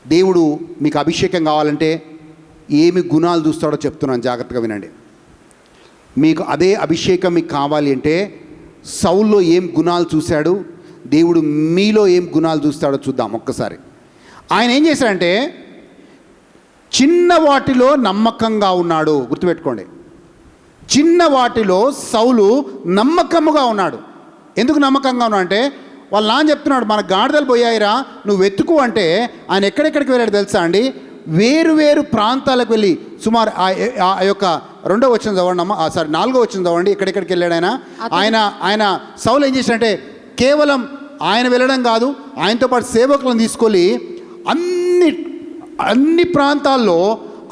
[SPEAKER 2] దేవుడు మీకు అభిషేకం కావాలంటే ఏమి గుణాలు చూస్తాడో చెప్తున్నాను, జాగ్రత్తగా వినండి. మీకు అదే అభిషేకం మీకు కావాలి అంటే సౌల్లో ఏం గుణాలు చూశాడు, దేవుడు మీలో ఏం గుణాలు చూస్తాడో చూద్దాం ఒక్కసారి. ఆయన ఏం చేశాడంటే, చిన్న వాటిలో నమ్మకంగా ఉన్నాడు. గుర్తుపెట్టుకోండి, చిన్న వాటిలో సౌలు నమ్మకముగా ఉన్నాడు. ఎందుకు నమ్మకంగా ఉన్నాడు అంటే, వాళ్ళ నాన్న చెప్తున్నాడు, మన గాడిదలు పోయాయిరా, నువ్వు వెతుకు అంటే ఆయన ఎక్కడెక్కడికి వెళ్ళాడు తెలుసా అండి? వేరు ప్రాంతాలకు వెళ్ళి, సుమారు ఆ యొక్క 2వ వచనం చదవండి అమ్మ, 4వ వచనం చదవండి. ఎక్కడెక్కడికి వెళ్ళాడు ఆయన సౌలు ఏం చేశాడంటే, కేవలం ఆయన వెళ్ళడం కాదు, ఆయనతో పాటు సేవకులను తీసుకొని అన్ని ప్రాంతాల్లో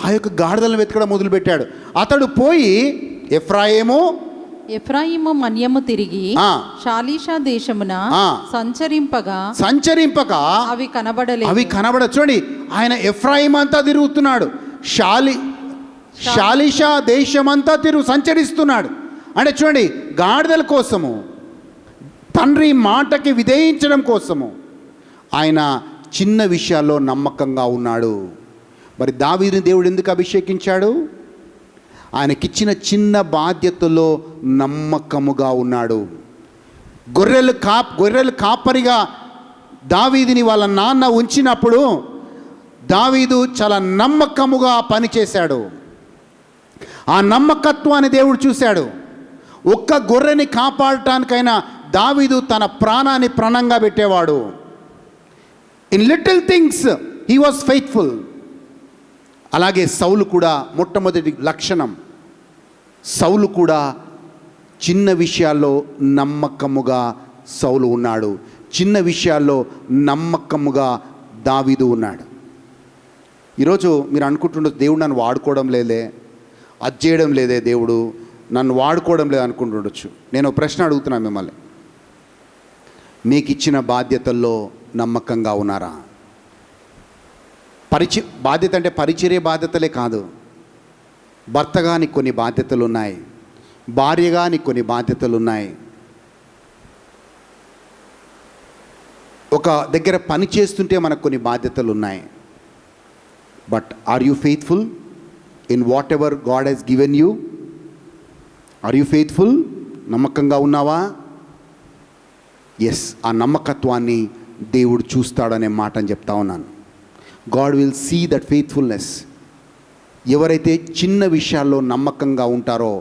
[SPEAKER 2] ఆ యొక్క గాడిదలను వెతకడం మొదలుపెట్టాడు. అతడు పోయి
[SPEAKER 3] ఎఫ్రాయిము మన్యము తిరిగి షాలీషా దేశమున సంచరింపగా అవి కనబడ. చూడండి, ఆయన ఎఫ్రాయిం అంతా తిరుగుతున్నాడు, షాలీషా దేశమంతా సంచరిస్తున్నాడు. అంటే చూడండి, గాడిదల కోసము, తండ్రి మాటకి విధేయించడం కోసము ఆయన
[SPEAKER 2] చిన్న విషయాల్లో నమ్మకంగా ఉన్నాడు. మరి దావీదుని దేవుడు ఎందుకు అభిషేకించాడు? ఆయనకిచ్చిన చిన్న బాధ్యతలో నమ్మకముగా ఉన్నాడు. గొర్రెలు కాపరిగా దావీదుని వాళ్ళ నాన్న ఉంచినప్పుడు దావీదు చాలా నమ్మకముగా పనిచేశాడు. ఆ నమ్మకత్వాన్ని దేవుడు చూశాడు. ఒక్క గొర్రెని కాపాడటానికైనా దావీదు తన ప్రాణాన్ని ప్రణంగా పెట్టేవాడు. In little things he was faithful. అలాగే సౌలు కూడా మొట్టమొదటి లక్షణం, సౌలు కూడా చిన్న విషయాల్లో నమ్మకముగా సౌలు ఉన్నాడు. చిన్న విషయాల్లో నమ్మకముగా దావీదు ఉన్నాడు. ఈరోజు మీరు అనుకుంటుండొచ్చు, దేవుడు నన్ను వాడుకోవడం లేదే, అది చేయడం లేదే, దేవుడు నన్ను వాడుకోవడం లేదు అనుకుంటుండొచ్చు. నేను ప్రశ్న అడుగుతున్నాను మిమ్మల్ని, మీకు ఇచ్చిన బాధ్యతల్లో నమ్మకంగా ఉన్నారా? బాధ్యత అంటే పరిచర్య బాధ్యతలే కాదు. భర్తగా నీకు కొన్ని బాధ్యతలు ఉన్నాయి, భార్యగా నీకు కొన్ని బాధ్యతలు ఉన్నాయి, ఒక దగ్గర పని చేస్తుంటే మనకు కొన్ని బాధ్యతలు ఉన్నాయి. But are you faithful in whatever God has given you? Are you faithful? నమ్మకంగా ఉన్నావా? ఎస్, ఆ నమ్మకత్వాన్ని దేవుడు చూస్తాడనే మాట అని చెప్తా ఉన్నాను. God will see that faithfulness. ఎవరైతే చిన్న విషయాల్లో నమ్మకంగా ఉంటారో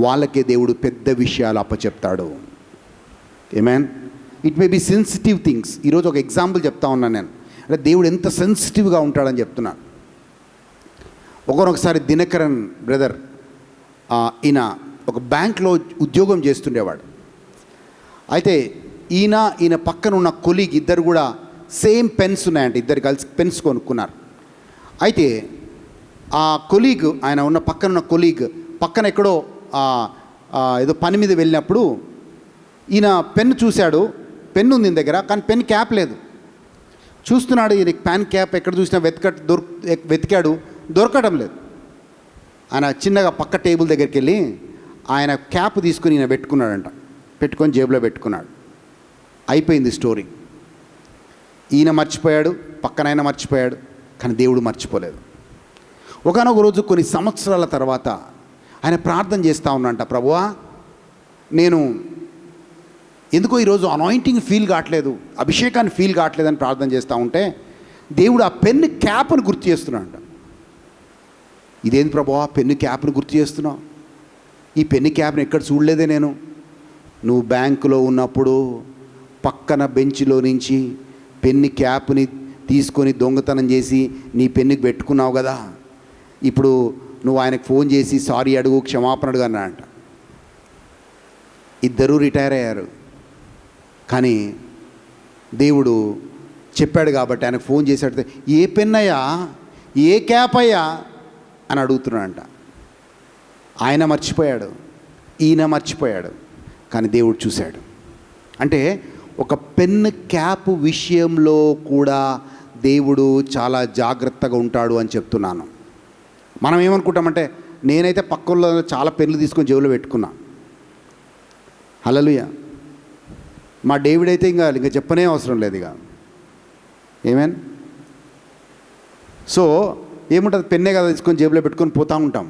[SPEAKER 2] వాళ్ళకే దేవుడు పెద్ద విషయాలు అప్పచెప్తాడు. Amen. It may be sensitive things. ఈరోజు ఒక ఎగ్జాంపుల్ చెప్తా ఉన్నాను నేను, అంటే దేవుడు ఎంత సెన్సిటివ్గా ఉంటాడని చెప్తున్నాను. ఒకసారి దినకరన్ బ్రదర్, ఈయన ఒక బ్యాంక్లో ఉద్యోగం చేస్తుండేవాడు. అయితే ఈయన పక్కన ఉన్న కొలీగ్ ఇద్దరు కూడా సేమ్ పెన్స్ ఉన్నాయంటే, ఇద్దరు కలిసి పెన్స్ కొనుక్కున్నారు. అయితే ఆ కొలీగ్, ఆయన ఉన్న పక్కన ఉన్న కొలీగ్ పక్కన ఎక్కడో ఏదో పని మీద వెళ్ళినప్పుడు ఈయన పెన్ను చూశాడు. పెన్ను ఉంది దగ్గర, కానీ పెన్ క్యాప్ లేదు. చూస్తున్నాడు, ఈయన పెన్ క్యాప్ ఎక్కడ చూసినా వెతికాడు, దొరకడం లేదు. ఆయన చిన్నగా పక్క టేబుల్ దగ్గరికి వెళ్ళి ఆయన క్యాప్ తీసుకుని ఈయన పెట్టుకున్నాడంట. పెట్టుకొని జేబులో పెట్టుకున్నాడు. అయిపోయింది స్టోరీ. ఈయన మర్చిపోయాడు, పక్కనైనా మర్చిపోయాడు, కానీ దేవుడు మర్చిపోలేదు. ఒకనొక రోజు కొన్ని సంవత్సరాల తర్వాత ఆయన ప్రార్థన చేస్తూ ఉన్నంట, ప్రభువా నేను ఎందుకో ఈరోజు అనాయింటింగ్ ఫీల్ కావట్లేదు, అభిషేకాన్ని ఫీల్ కావట్లేదు అని ప్రార్థన చేస్తూ ఉంటే దేవుడు ఆ పెన్ను క్యాప్ను గుర్తు చేస్తున్నాడంట. ఇదేంది ప్రభువా పెన్ను క్యాప్ను గుర్తు చేస్తున్నావు? ఈ పెన్ను క్యాప్ను ఎక్కడ చూడలేదే నేను. నువ్వు బ్యాంకులో ఉన్నప్పుడు పక్కన బెంచ్లో నుంచి పెన్ను క్యాప్ని తీసుకొని దొంగతనం చేసి నీ పెన్నుకి పెట్టుకున్నావు కదా, ఇప్పుడు నువ్వు ఆయనకు ఫోన్ చేసి సారీ అడుగు, క్షమాపణ అడుగు అన్నాడంట. ఇద్దరూ రిటైర్ అయ్యారు. కానీ దేవుడు చెప్పాడు కాబట్టి ఆయనకు ఫోన్ చేసి అడిగితే, ఏ పెన్ అయ్యా, ఏ క్యాప్ అయ్యా అని అడుగుతున్నాడంట. ఆయన మర్చిపోయాడు, ఈయన మర్చిపోయాడు, కానీ దేవుడు చూశాడు. అంటే ఒక పెన్ క్యాప్ విషయంలో కూడా దేవుడు చాలా జాగ్రత్తగా ఉంటాడు అని చెప్తున్నాను. మనం ఏమనుకుంటామంటే, నేనైతే పక్కల్లో చాలా పెన్నులు తీసుకొని జేబులో పెట్టుకున్నా, హల్లెలూయా. మా డేవిడ్ అయితే ఇంకా చెప్పనే అవసరం లేదు ఇక. ఏమేన్. సో ఏముంటుంది, పెన్నే కదా తీసుకొని జేబులో పెట్టుకొని పోతూ ఉంటాం.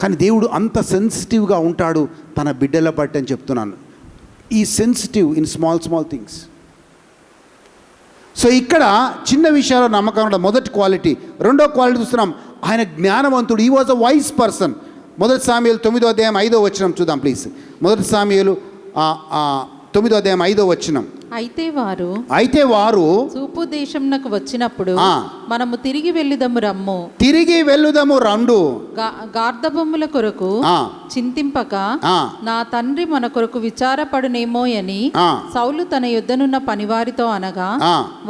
[SPEAKER 2] కానీ దేవుడు అంత సెన్సిటివ్గా ఉంటాడు తన బిడ్డల బట్టి అని చెప్తున్నాను. ఈ sensitive in small things. So ఇక్కడ చిన్న విషయాల్లో నమ్మకం ఉండడం మొదటి క్వాలిటీ. రెండో క్వాలిటీ చూస్తున్నాం, ఆయన జ్ఞానవంతుడు. ఈ వాజ్ అ వైస్ పర్సన్. 1 సామ్యూయలు 9వ అధ్యాయం 5వ వచనం చూద్దాం ప్లీజ్. 1 సామ్యూయలు 9వ అధ్యాయం 5వ వచనం. అయితే వారు
[SPEAKER 3] తూర్పు దేశంనకు వచ్చినప్పుడు మనము తిరిగి వెళ్ళుదము రండు గార్ధబొమ్మల కొరకు చింతింపక నా తండ్రి మన కొరకు విచారపడునేమో అని సౌలు తన యొద్దనున్న పనివారితో అనగా,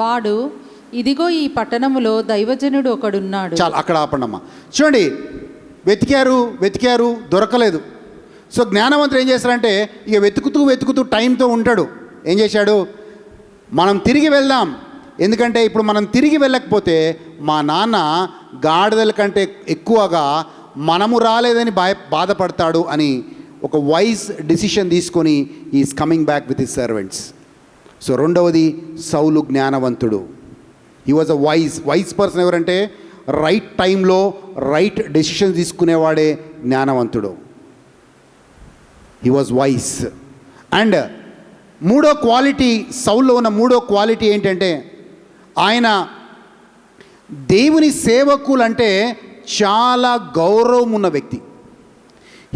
[SPEAKER 3] వాడు ఇదిగో ఈ పట్టణములో దైవజనుడు ఒకడున్నాడు.
[SPEAKER 2] చాలు, అక్కడ ఆపండమ్మా. చూడండి, వెతికారు దొరకలేదు. సో జ్ఞానవంతుడు ఏం చేస్తారంటే, ఇక వెతుకుతూ టైంతో ఉంటాడు. ఏం చేశాడు, మనం తిరిగి వెళ్దాం, ఎందుకంటే ఇప్పుడు మనం తిరిగి వెళ్ళకపోతే మా నాన్న గాడిదల కంటే ఎక్కువగా మనము రాలేదని బాధపడతాడు అని ఒక వైజ్ డిసిషన్ తీసుకొని is coming back with his servants. So రెండవది, సౌలు జ్ఞానవంతుడు. He was a wise person. ఎవరంటే రైట్ టైంలో రైట్ డెసిషన్ తీసుకునేవాడే జ్ఞానవంతుడు. He was wise. అండ్ మూడో క్వాలిటీ, సౌల్లో ఉన్న మూడో క్వాలిటీ ఏంటంటే ఆయన దేవుని సేవకులంటే చాలా గౌరవం ఉన్న వ్యక్తి.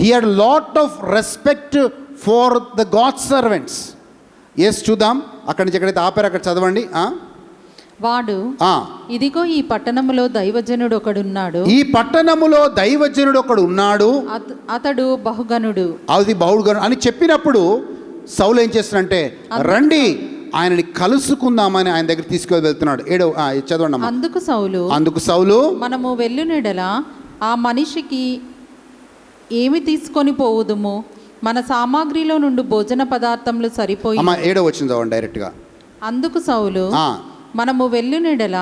[SPEAKER 2] He had lot of respect for the God servants. Yes, చూద్దాం అక్కడి నుంచి ఎక్కడైతే ఆపారు అక్కడ చదవండి.
[SPEAKER 3] వాడు ఇదిగో ఈ పట్టణములో దైవజనుడు ఒకడున్నాడు,
[SPEAKER 2] ఈ పట్టణములో దైవజనుడు ఒకడు ఉన్నాడు,
[SPEAKER 3] అతడు బహుగనుడు,
[SPEAKER 2] అది బహుగనుడు అని చెప్పినప్పుడు సౌలు ఏం చేస్తున్నాడంటే రండి ఆయనని కలుసుకుందామని ఆయన దగ్గర తీసుకొని వెళ్తున్నాడు. చదవండి. అందుకు సౌలు
[SPEAKER 3] మనము వెళ్ళునెడల ఆ మనిషికి ఏమి తీసుకొని పోవుదుము, మన సామాగ్రిలో నుండి భోజన పదార్థములు సరిపోయి.
[SPEAKER 2] 7వ వచనం చదవండి డైరెక్ట్గా.
[SPEAKER 3] అందుకు సౌలు మనము వెళ్ళునెడల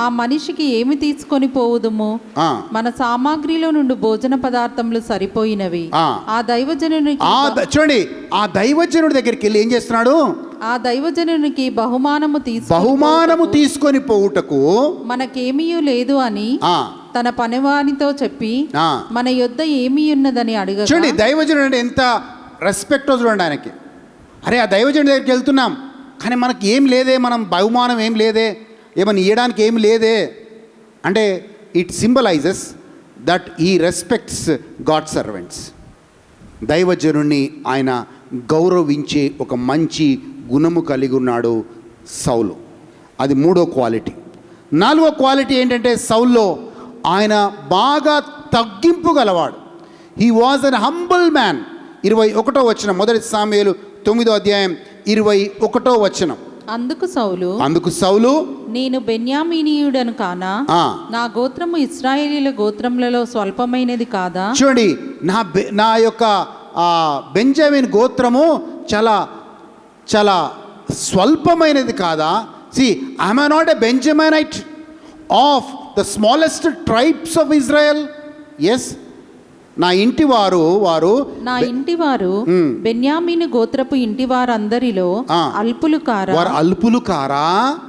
[SPEAKER 3] ఆ మనిషికి ఏమి తీసుకొని పోవుదుము, మన సామాగ్రిలో నుండి భోజన పదార్థములు సరిపోయినవి. ఆ దైవజనునికి
[SPEAKER 2] చూడండి, ఆ దైవజనుడి దగ్గరికి వెళ్ళి ఏం చేస్తున్నాడు,
[SPEAKER 3] ఆ దైవజనునికి బహుమానము తీసుకొని
[SPEAKER 2] పోవుటకు
[SPEAKER 3] మనకేమీ లేదు అని తన పనివానితో చెప్పి మన యొద్ద ఏమీ ఉన్నదని అడగగా.
[SPEAKER 2] చూడండి, దైవజనుడు అంటే ఎంత రెస్పెక్ట్ చూడండి ఆయనకి. అరే, ఆ దైవజనుడి దగ్గరికి వెళ్తున్నాం కానీ మనకి ఏం లేదే, మనం బహుమానం ఏం లేదే, ఏమని ఇవ్వడానికి ఏం లేదే అంటే ఇట్ సింబలైజెస్ దట్ ఈ రెస్పెక్ట్స్ గాడ్ సర్వెంట్స్. దైవజనుడిని ఆయన గౌరవించే ఒక మంచి గుణము కలిగి ఉన్నాడు సౌలు. అది మూడో క్వాలిటీ. 4వ క్వాలిటీ ఏంటంటే సౌల్లో ఆయన బాగా తగ్గింపు గలవాడు. He was an humble man. 21వ వచనం, 1 సాముయేలు 9వ అధ్యాయం 21వ వచనం.
[SPEAKER 3] అందుకు సౌలు నేను బెన్యామీనీయుడను కానా, నా గోత్రము ఇశ్రాయేలీల గోత్రములలో స్వల్పమైనది కాదా.
[SPEAKER 2] చూడండి, నా యొక్క బెంజమిన్ గోత్రము చాలా చాలా స్వల్పమైనది కాదా. See, am I not a Benjaminite of the smallest tribes of Israel? Yes. నా ఇంటి వారు
[SPEAKER 3] బెన్యామీను గోత్రపు ఇంటి వారందరిలో అల్పులు కారా,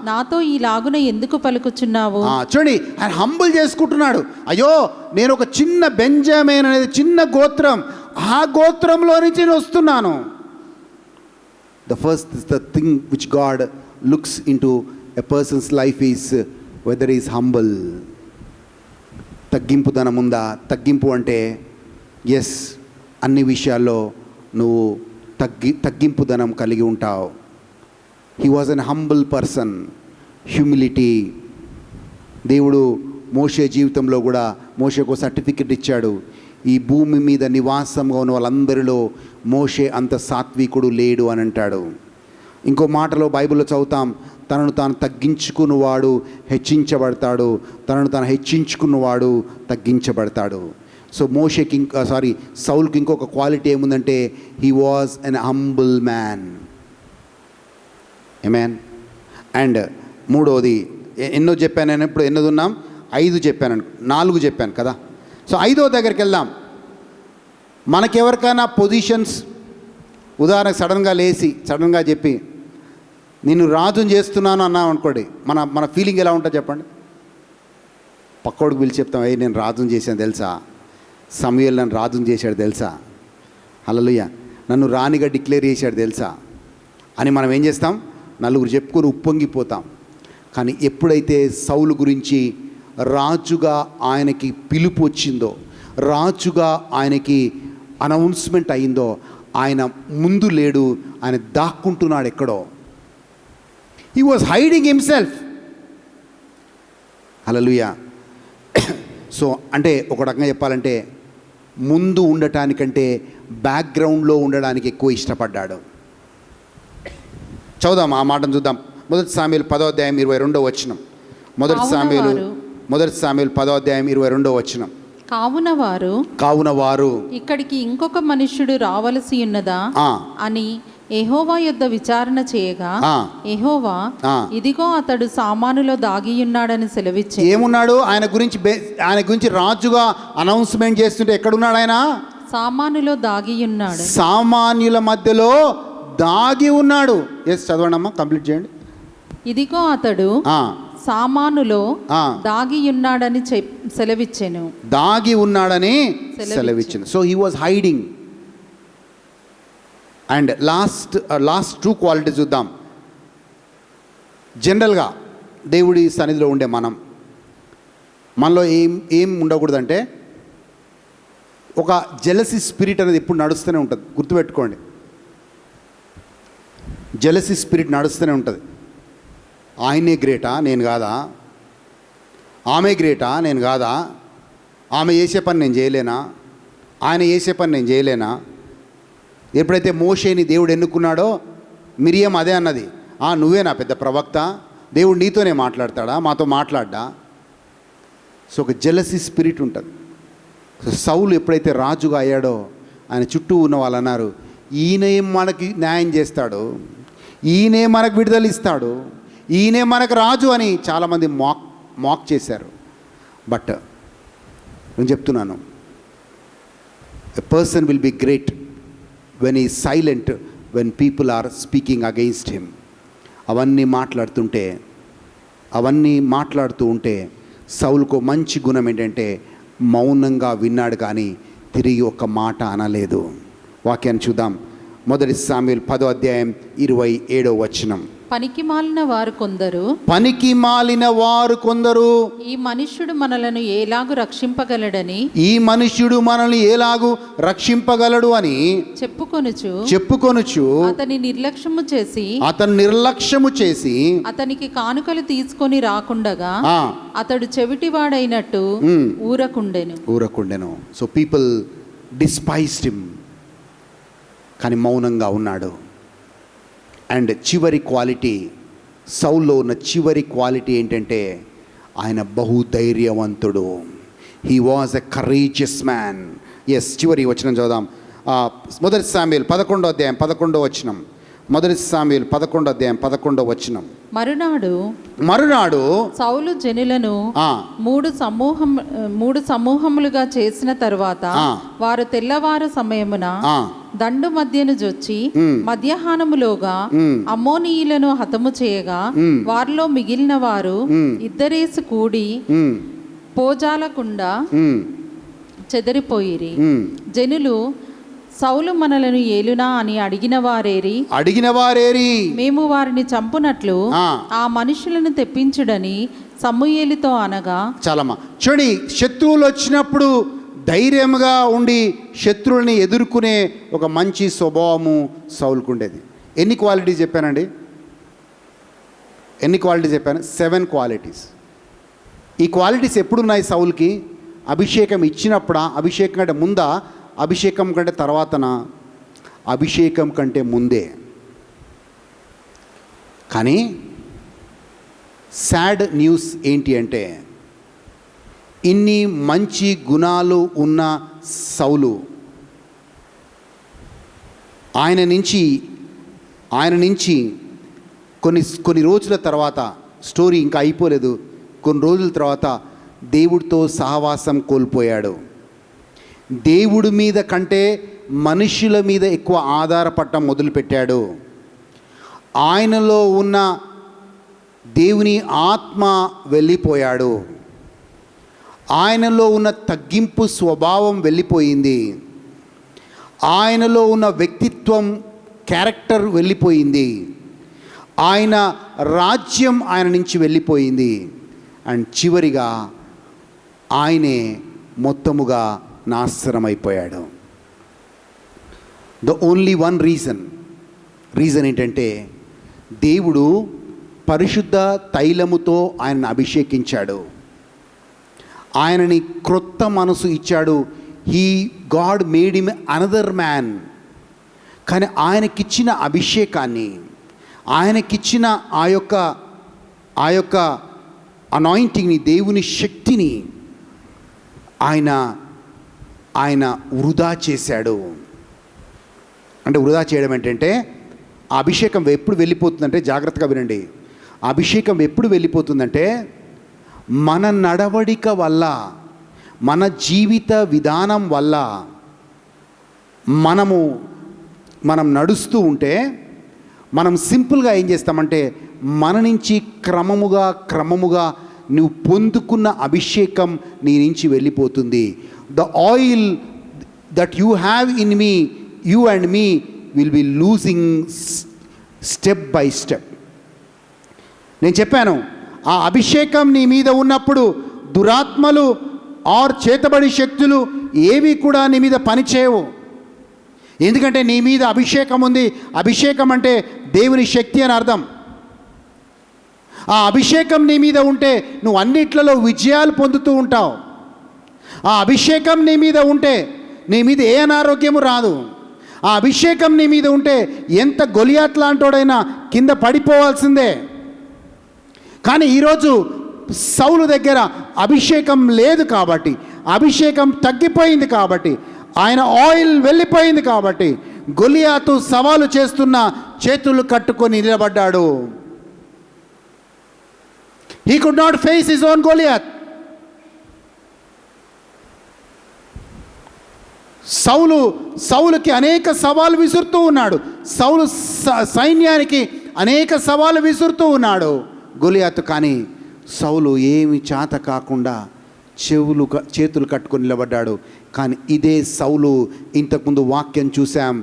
[SPEAKER 3] నాతో ఈ లాగున ఎందుకు పలుకుచున్నావు.
[SPEAKER 2] చూడండి, ఆయన హంబుల్ చేసుకుంటున్నాడు. అయ్యో, నేను ఒక చిన్న బెంజమిన్ అనేది చిన్న గోత్రం, ఆ గోత్రంలో నుంచి నేను వస్తున్నాను. The first is the thing which God looks into a person's life is whether he is humble. తగ్గింపుదనం ఉందా? తగ్గింపు అంటే ఎస్, అన్ని విషయాల్లో నువ్వు తగ్గింపుదనం కలిగి ఉంటావు. He was an humble person. Humility. దేవుడు మోషే జీవితంలో కూడా మోషేకు సర్టిఫికెట్ ఇచ్చాడు. ఈ భూమి మీద నివాసంగా ఉన్న వాళ్ళందరిలో మోషే అంత సాత్వికుడు లేడు అని అంటాడు. ఇంకో మాటలో బైబిల్లో చదువుతాం, తనను తాను తగ్గించుకున్నవాడు హెచ్చించబడతాడు, తనను తాను హెచ్చించుకున్నవాడు తగ్గించబడతాడు. సో మోషేకి సౌల్కి ఇంకొక క్వాలిటీ ఏముందంటే he was an humble man. Amen. And మూడోది ఎన్నో చెప్పాను నేను, ఇప్పుడు ఎన్నోది ఉన్నాం, 5 చెప్పాను, 4 చెప్పాను కదా. సో 5వ దగ్గరికి వెళ్దాం. మనకెవరికైనా పొజిషన్స్, ఉదాహరణకు సడన్గా చెప్పి నేను రాజుని చేస్తున్నాను అన్నాం అనుకోండి, మన ఫీలింగ్ ఎలా ఉంటుందో చెప్పండి. పక్కోడికి పిలిచి చెప్తాం, అయ్యి నేను రాజుని చేశాను తెలుసా, సమూయేలు నన్ను రాజుని చేశాడు తెలుసా, హల్లెలూయా, నన్ను రాణిగా డిక్లేర్ చేశాడు తెలుసా అని మనం ఏం చేస్తాం, నలుగురు చెప్పుకొని ఉప్పొంగిపోతాం. కానీ ఎప్పుడైతే సౌలు గురించి రాజుగా ఆయనకి పిలుపు వచ్చిందో, రాజుగా ఆయనకి అనౌన్స్మెంట్ అయిందో, ఆయన ముందు లేడు, ఆయన దాక్కుంటున్నాడు ఎక్కడో. He was hiding himself. Hallelujah. So అంటే ఒక రకంగా చెప్పాలంటే ముందు ఉండటానికంటే బ్యాక్గ్రౌండ్లో ఉండడానికి ఎక్కువ ఇష్టపడ్డాడు. చదుదాం ఆ మాటను చూద్దాం. 1 సాముయేలు 10వ అధ్యాయం 22వ వచనం. 1 సాముయేలు 10వ అధ్యాయం 22వ వచనం.
[SPEAKER 3] కావున వారు ఇక్కడికి ఇంకొక మనుష్యుడు రావలసి ఉన్నదా అని యెహోవా యొద్ద విచారణ చేయగా, యెహోవా ఇదిగో అతడు సామానులో దాగియున్నాడని సెలవిచ్చి.
[SPEAKER 2] ఏమున్నాడు? ఆయన గురించి రాజుగా అనౌన్స్మెంట్ చేస్తుంటే ఎక్కడున్నాడు ఆయన?
[SPEAKER 3] సామానులో దాగియున్నాడు.
[SPEAKER 2] సామాన్యుల మధ్యలో దాగి ఉన్నాడు. ఎస్, చదవండి అమ్మా, కంప్లీట్ చేయండి.
[SPEAKER 3] ఇదిగో అతడు సామానులో దాగి ఉన్నాడని సెలవిచ్చెను.
[SPEAKER 2] దాగి ఉన్నాడని సెలవిచ్చెను. So he was hiding. And last 2 qualities చూద్దాం. జనరల్గా దేవుడి సన్నిధిలో ఉండే మనలో ఏం ఉండకూడదంటే, ఒక జెలసీ స్పిరిట్ అనేది ఎప్పుడు నడుస్తూనే ఉంటుంది. గుర్తుపెట్టుకోండి, జెలసీ స్పిరిట్ నడుస్తూనే ఉంటుంది. ఆయనే గ్రేటా, నేను కాదా? ఆమె గ్రేటా, నేను కాదా? ఆమె చేసే పని నేను చేయలేనా? ఆయన చేసే పని నేను చేయలేనా? ఎప్పుడైతే మోషేని దేవుడు ఎన్నుకున్నాడో, మిరియం అదే అన్నది, నువ్వేనా పెద్ద ప్రవక్త? దేవుడు నీతోనే మాట్లాడతాడా, మాతో మాట్లాడ్డా? సో ఒక జెలసీ స్పిరిట్ ఉంటుంది. సో సౌలు ఎప్పుడైతే రాజుగా అయ్యాడో, ఆయన చుట్టూ ఉన్న వాళ్ళు అన్నారు, ఈయనే మనకి న్యాయం చేస్తాడు, ఈయనే మనకు విడుదల ఇస్తాడు, ఈయనే మనకు రాజు అని చాలామంది మాక్ చేశారు. బట్ నేను చెప్తున్నాను, a person will be great when he silent, when people are speaking against him. అవన్నీ మాట్లాడుతూ ఉంటే సౌలుకు మంచి గుణం ఏంటంటే మౌనంగా విన్నాడు, కానీ తిరిగి ఒక్క మాట అనలేదు. వాక్యాన్ని చూద్దాం. 1 సామ్యూయల్ 10వ అధ్యాయం 27వ వచనం.
[SPEAKER 3] పనికి మాలిన వారు కొందరు ఈ మనుష్యుడు మనలను ఎలాగు రక్షింపగలడు అని చెప్పుకొనుచు అతని నిర్లక్ష్యము చేసి అతనికి కానుకలు తీసుకొని రాకుండగా అతడు చెవిటివాడైనట్టు ఊరకుండెను.
[SPEAKER 2] సో పీపుల్ డిస్పైజ్డ్ హిమ్, కానీ మౌనంగా ఉన్నాడు. అండ్ చివరి క్వాలిటీ, సౌల్లో ఉన్న చివరి క్వాలిటీ ఏంటంటే ఆయన బహుధైర్యవంతుడు. He was a courageous man. Yes, చివరి వచనం చదుదాం. 1 సామ్యూయల్ 11వ అధ్యాయం 11వ వచనం. 1 సామ్యూయల్ 11వ అధ్యాయం 11వ వచనం.
[SPEAKER 3] మరునాడు సౌలు జనులను మూడు సమూహములుగా చేసిన తరువాత వారు తెల్లవారు సమయమున దండు మధ్యను జొచ్చి మధ్యాహ్నములోగా అమ్మోనీయులను హతము చేయగా వారిలో మిగిలిన వారు ఇద్దరేసి కూడి పోజాలకుండా చెదరిపోయిరి. జనులు సౌలు మనలను ఏలునా అని అడిగిన వారేరి మేము వారిని చంపునట్లు ఆ మనుషులను తెప్పించుడని సమూయేలుతో అనగా.
[SPEAKER 2] చాలమ్మా చూడండి, శత్రువులు వచ్చినప్పుడు ధైర్యంగా ఉండి శత్రువుల్ని ఎదుర్కొనే ఒక మంచి స్వభావము సౌలుకు ఉండేది. ఎన్ని క్వాలిటీస్ చెప్పానండి? 7 క్వాలిటీస్. ఈ క్వాలిటీస్ ఎప్పుడున్నాయి సౌలుకి? అభిషేకం ఇచ్చినప్పుడా, అభిషేకం కంటే ముందా, అభిషేకం కంటే తర్వాతనా? అభిషేకం కంటే ముందే. కానీ సాడ్ న్యూస్ ఏంటి అంటే, ఇన్ని మంచి గుణాలు ఉన్న సౌలు ఆయన నుంచి కొన్ని రోజుల తర్వాత, స్టోరీ ఇంకా అయిపోలేదు, కొన్ని రోజుల తర్వాత దేవుడితో సహవాసం కోల్పోయాడు. దేవుడి మీద కంటే మనుషుల మీద ఎక్కువ ఆధారపడటం మొదలుపెట్టాడు. ఆయనలో ఉన్న దేవుని ఆత్మ వెళ్ళిపోయాడు. ఆయనలో ఉన్న తగ్గింపు స్వభావం వెళ్ళిపోయింది. ఆయనలో ఉన్న వ్యక్తిత్వం, క్యారెక్టర్ వెళ్ళిపోయింది. ఆయన రాజ్యం ఆయన నుంచి వెళ్ళిపోయింది. అండ్ చివరిగా ఆయనే మొత్తముగా నాశనమైపోయాడు. ద ఓన్లీ వన్ రీజన్ ఏంటంటే, దేవుడు పరిశుద్ధ తైలముతో ఆయనను అభిషేకించాడు. ఆయనని క్రొత్త మనసు ఇచ్చాడు. God made him another man. కానీ ఆయనకిచ్చిన అభిషేకాన్ని, ఆయనకిచ్చిన ఆ యొక్క అనాయింటింగ్ని, దేవుని శక్తిని ఆయన వృధా చేశాడు. అంటే వృధా చేయడం ఏంటంటే, ఆ అభిషేకం ఎప్పుడు వెళ్ళిపోతుందంటే, జాగ్రత్తగా వినండి, అభిషేకం ఎప్పుడు వెళ్ళిపోతుందంటే, మన నడవడిక వల్ల, మన జీవిత విధానం వల్ల మనం నడుస్తూ ఉంటే, మనం సింపుల్గా ఏం చేస్తామంటే మన నుంచి క్రమముగా నువ్వు పొందుకున్న అభిషేకం నీ నుంచి వెళ్ళిపోతుంది. The oil that you have in me, you and me will be losing step by step. నేను చెప్పాను, ఆ అభిషేకం నీ మీద ఉన్నప్పుడు దురాత్మలు ఆర్ చేతబడి శక్తులు ఏవి కూడా నీ మీద పనిచేయవు. ఎందుకంటే నీ మీద అభిషేకం ఉంది. అభిషేకం అంటే దేవుని శక్తి అని అర్థం. ఆ అభిషేకం నీ మీద ఉంటే నువ్వు అన్నిట్లలో విజయాలు పొందుతూ ఉంటావు. ఆ అభిషేకం నీ మీద ఉంటే నీ మీద ఏ అనారోగ్యము రాదు. ఆ అభిషేకం నీ మీద ఉంటే ఎంత గొలియాత్ లాంటోడైనా కింద పడిపోవాల్సిందే. కానీ ఈరోజు సౌలు దగ్గర అభిషేకం లేదు కాబట్టి, అభిషేకం తగ్గిపోయింది కాబట్టి, ఆయన ఆయిల్ వెళ్ళిపోయింది కాబట్టి గొలియాతు సవాలు చేస్తున్న చేతులు కట్టుకొని నిలబడ్డాడు. He could not face his own Goliath. సౌలుకి అనేక సవాలు విసురుతూ ఉన్నాడు. సౌలు సైన్యానికి అనేక సవాలు విసురుతూ ఉన్నాడు గొలియాతు. కానీ సౌలు ఏమి చేత కాకుండా చేతులు కట్టుకొని నిలబడ్డాడు. కానీ ఇదే సౌలు, ఇంతకుముందు వాక్యం చూసాం,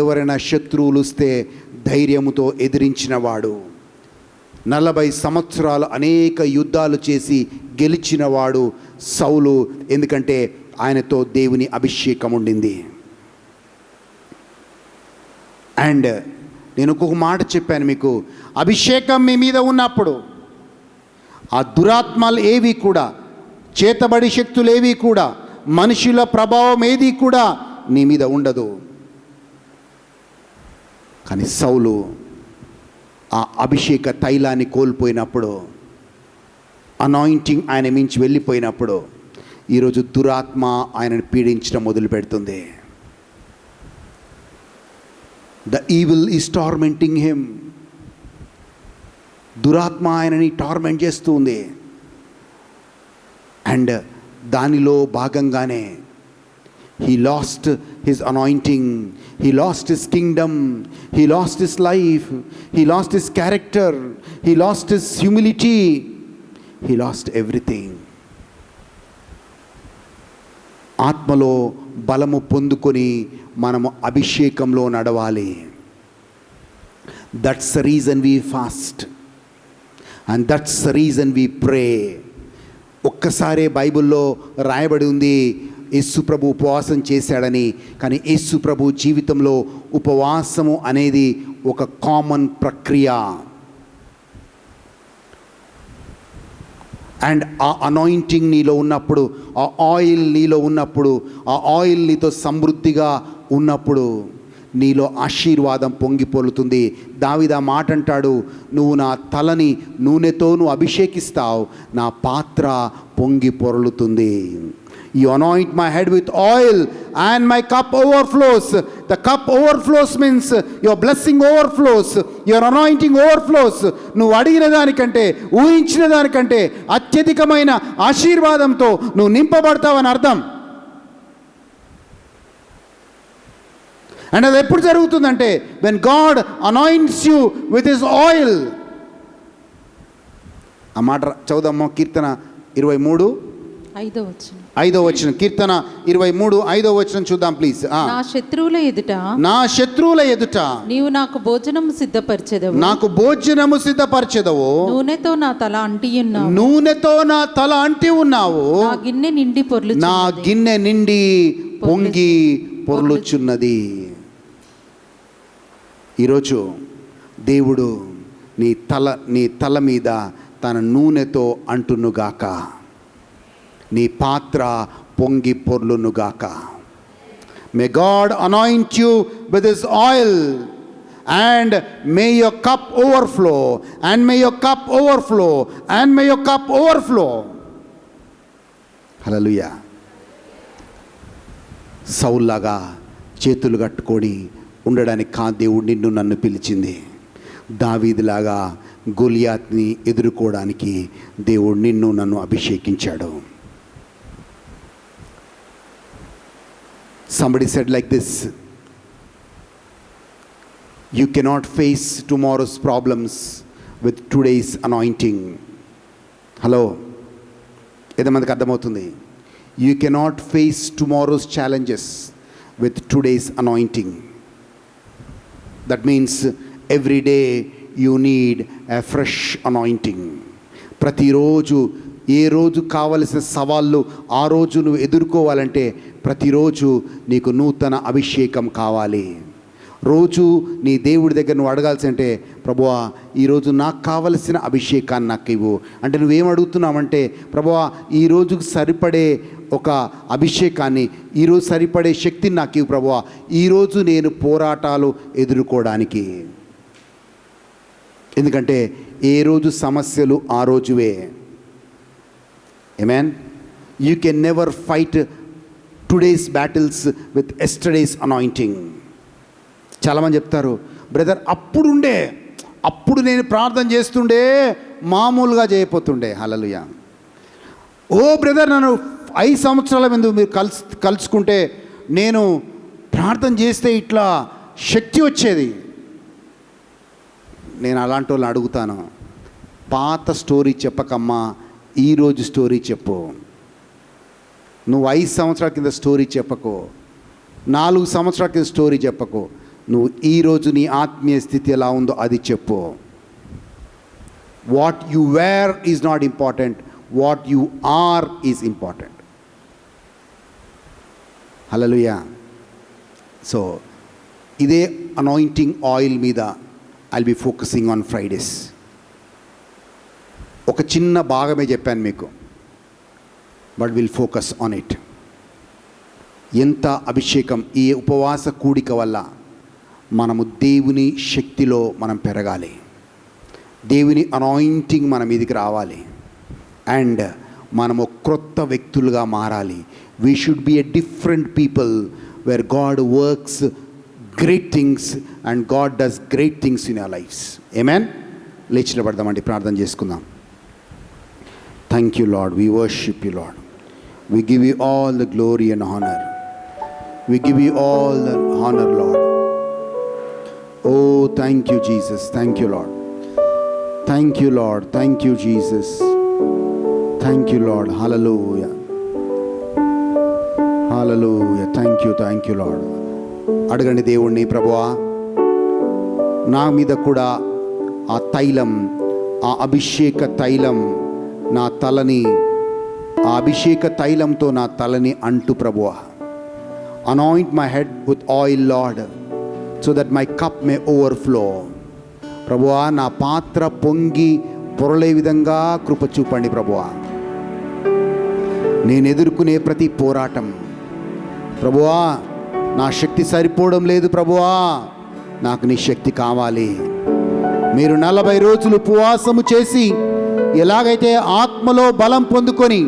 [SPEAKER 2] ఎవరైనా శత్రువులు వస్తే ధైర్యముతో ఎదిరించినవాడు, 40 సంవత్సరాలు అనేక యుద్ధాలు చేసి గెలిచినవాడు సౌలు. ఎందుకంటే ఆయనతో దేవుని అభిషేకం ఉండింది. అండ్ నేను ఇంకొక మాట చెప్పాను మీకు, అభిషేకం మీ మీద ఉన్నప్పుడు ఆ దురాత్మలు ఏవి కూడా, చేతబడి శక్తులు ఏవి కూడా, మనుషుల ప్రభావం ఏది కూడా నీ మీద ఉండదు. కానీ సౌలు ఆ అభిషేక తైలాన్ని కోల్పోయినప్పుడు, అనాయింటింగ్ ఆయన మించి వెళ్ళిపోయినప్పుడు, ఈరోజు దురాత్మ ఆయనను పీడించడం మొదలు పెడుతుంది. The evil is tormenting him. దురాత్మ ఆయనని టార్మెంట్ చేస్తూ ఉంది. అండ్ దానిలో భాగంగానే he lost his anointing, he lost his kingdom, he lost his life, he lost his character, he lost his humility, he lost everything. ఆత్మలో బలము పొందుకొని మనము అభిషేకంలో నడవాలి. That's the reason we fast and that's the reason we pray. ఒక్కసారే బైబిల్లో రాయబడి ఉంది యేసు ప్రభు ఉపవాసం చేశాడని. కానీ యేసు ప్రభు జీవితంలో ఉపవాసము అనేది ఒక కామన్ ప్రక్రియ. అండ్ ఆ అనాయింటింగ్ నీలో ఉన్నప్పుడు, ఆ ఆయిల్ నీలో ఉన్నప్పుడు, ఆ ఆయిల్ నీతో సమృద్ధిగా ఉన్నప్పుడు నీలో ఆశీర్వాదం పొంగి పొర్లుతుంది. దావీదు ఆ మాట అంటాడు, నువ్వు నా తలని నూనెతో నువ్వు అభిషేకిస్తావు, నా పాత్ర పొంగి పొర్లుతుంది. You anoint my head with oil and my cup overflows. The cup overflows means your blessing overflows, your anointing overflows. నువ్వు అడిగిన దానికంటే, ఊహించిన దానికంటే అత్యధికమైన ఆశీర్వాదంతో నువ్వు నింపబడతావని అర్థం. అండ్ అది ఎప్పుడు జరుగుతుందంటే when God anoints you with his oil. ఆ మాట చదువుదాము, కీర్తన 23:5 వచనం. కీర్తన 23:5 చూద్దాం ప్లీజ్.
[SPEAKER 3] నా శత్రువుల ఎదుట నీవు నాకు భోజనము సిద్ధపరచెదవు, నూనెతో నా తల అంటి ఉన్నావు, నా గిన్నె నిండి పొంగి పొర్లుచున్నది. ఈరోజు దేవుడు నీ తల మీద తన నూనెతో అంటునుగాక, నీ పాత్ర పొంగి పొర్లునుగాక. May God anoint you with his oil and may your cup overflow, and may your cup overflow, and may your cup overflow. హల్లెలూయా. సౌల్లాగా చేతులు కట్టుకొని ఉండడానికి కా దేవుడు నిన్ను నన్ను పిలిచింది. దావీదులాగా గొలియాత్ని ఎదుర్కోవడానికి దేవుడు నిన్ను నన్ను అభిషేకించాడు. Somebody said like this, you cannot face tomorrow's problems
[SPEAKER 2] with today's anointing. Hello, ఎంతమందికి అర్థమవుతుంది? You cannot face tomorrow's challenges with today's anointing. That means every day you need a fresh anointing. ప్రతిరోజు ఏ రోజు కావలసిన సవాళ్ళు ఆ రోజు నువ్వు ఎదుర్కోవాలంటే ప్రతిరోజు నీకు నూతన అభిషేకం కావాలి. రోజు నీ దేవుడి దగ్గర నువ్వు అడగాల్సి అంటే, ప్రభువా ఈరోజు నాకు కావలసిన అభిషేకాన్ని నాకు ఇవ్వు అంటే నువ్వేం అడుగుతున్నావంటే, ప్రభువా ఈ రోజుకు సరిపడే ఒక అభిషేకాన్ని, ఈరోజు సరిపడే శక్తిని నాకు ఇవ్వు ప్రభువా, ఈరోజు నేను పోరాటాలు ఎదుర్కోవడానికి. ఎందుకంటే ఏ రోజు సమస్యలు ఆ రోజువే. Amen. You can never fight today's battles with yesterday's anointing. చాలామంది చెప్తారు, బ్రదర్ అప్పుడు నేను ప్రార్థన చేస్తుండే, మామూలుగా చేయకపోతుండే. హల్లెలూయా. ఓ బ్రదర్, నన్ను 5 సంవత్సరాల ముందు మీరు కలుసుకుంటే నేను ప్రార్థన చేస్తే ఇట్లా శక్తి వచ్చేది. నేను అలాంటి వాళ్ళని అడుగుతాను, పాత స్టోరీ చెప్పకమ్మా, ఈరోజు స్టోరీ చెప్పు. నువ్వు 5 సంవత్సరాల కింద స్టోరీ చెప్పకు, 4 సంవత్సరాల కింద స్టోరీ చెప్పకు. నువ్వు ఈరోజు నీ ఆత్మీయ స్థితి ఎలా ఉందో అది చెప్పు. What you wear is not important, what you are is important. Hallelujah. So ఇదే అనాయింటింగ్ ఆయిల్ మీద I'll be focusing on Fridays. ఒక చిన్న భాగమే చెప్పాను మీకు, but will focus on it. ఎంత అభిషేకం ఈ ఉపవాస కూడిక వల్ల మనము దేవుని శక్తిలో మనం పెరగాలి, దేవుని అనాయింటింగ్ మన మీదకి రావాలి, అండ్ మనము క్రొత్త వ్యక్తులుగా మారాలి. We should be a different people where God works great things and God does great things in our lives. Amen. లేచి నిలబడదామండి, ప్రార్థన చేసుకుందాం. Thank you Lord, we worship you Lord, we give you all the glory and honour, we give you all the honour Lord. Oh, thank you, Jesus. Thank you, Lord. Thank you, Lord. Thank you, Jesus. Thank you, Lord. Hallelujah. Hallelujah. Thank you, Lord. అడగండి దేవుణ్ణి, ప్రభువా నా మీద కూడా ఆ తైలం, ఆ అభిషేక తైలం నా తలని, ఆ అభిషేక తైలంతో నా తలని అంటు ప్రభువా. Anoint my head with oil, Lord, so that my cup may overflow. ప్రభువా నా పాత్ర పొంగి పొరలే విధంగా కృప చూపండి ప్రభువా. నేను ఎదుర్కొనే ప్రతి పోరాటం ప్రభువా, నా శక్తి సరిపోవడం లేదు ప్రభువా, నాకు నీ శక్తి కావాలి. మీరు 40 రోజులు ఉపవాసము చేసి ఎలాగైతే ఆత్మలో బలం పొందుకొని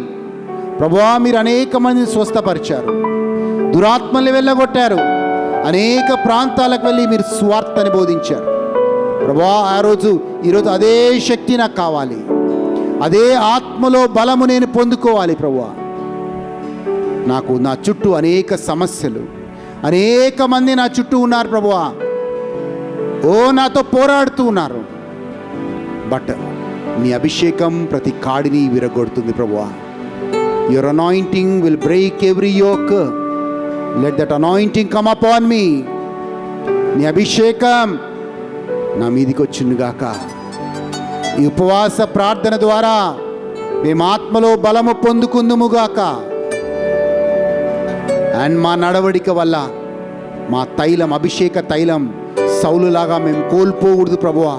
[SPEAKER 2] ప్రభువా మీరు అనేక మందిని స్వస్థపరిచారు, దురాత్మల్ని వెళ్ళగొట్టారు, అనేక ప్రాంతాలకు వెళ్ళి మీరు స్వార్థని బోధించారు ప్రభువా. ఈరోజు అదే శక్తి నాకు కావాలి, అదే ఆత్మలో బలము నేను పొందుకోవాలి ప్రభువా. నాకు నా చుట్టూ అనేక సమస్యలు, అనేక మంది నా చుట్టూ ఉన్నారు ప్రభువా, నాతో పోరాడుతూ ఉన్నారు. బట్ నీ అభిషేకం ప్రతి కాడిని విరగొడుతుంది ప్రభువా. Your anointing will break every yoke. Let that anointing come upon me. నీ అభిషేకం నా మీదికి వచ్చిందిగాక. ఈ ఉపవాస ప్రార్థన ద్వారా మేము ఆత్మలో బలము పొందుకుందుముగాక. అండ్ మా నడవడిక వల్ల మా తైలం, అభిషేక తైలం సౌలులాగా మేము కోల్పోకూడదు ప్రభువా.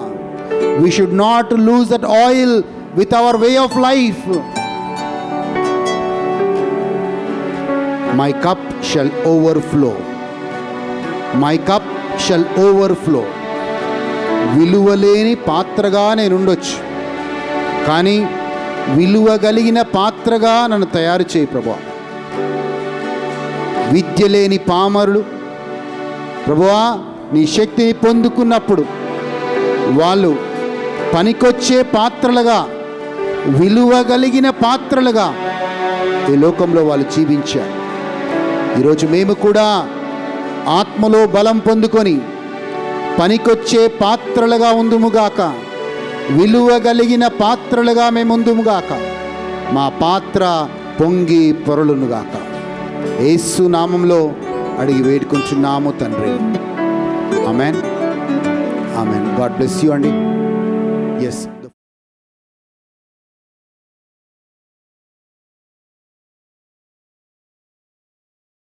[SPEAKER 2] We should not lose that oil with our way of life. My cup shall overflow. My cup shall overflow. విలువలేని పాత్రగా నేను ఉండొచ్చు, కానీ విలువ కలిగిన పాత్రగా నన్ను తయారు చేయి ప్రభువా. విద్య లేని పామరులు ప్రభువా నీ శక్తిని పొందుకున్నప్పుడు వాళ్ళు పనికొచ్చే పాత్రలుగా, విలువ కలిగిన పాత్రలుగా ఈ లోకంలో వాళ్ళు జీవించారు. ఈరోజు మేము కూడా ఆత్మలో బలం పొందుకొని పనికొచ్చే పాత్రలుగా ఉందుముగాక. విలువ కలిగిన పాత్రలుగా మేము ఉందుముగాక. మా పాత్ర పొంగి పొరలునుగాక. యేసు నామంలో అడిగి వేడుకుంటున్నాము తండ్రి. Amen. Amen. God bless you అండి. ఎస్.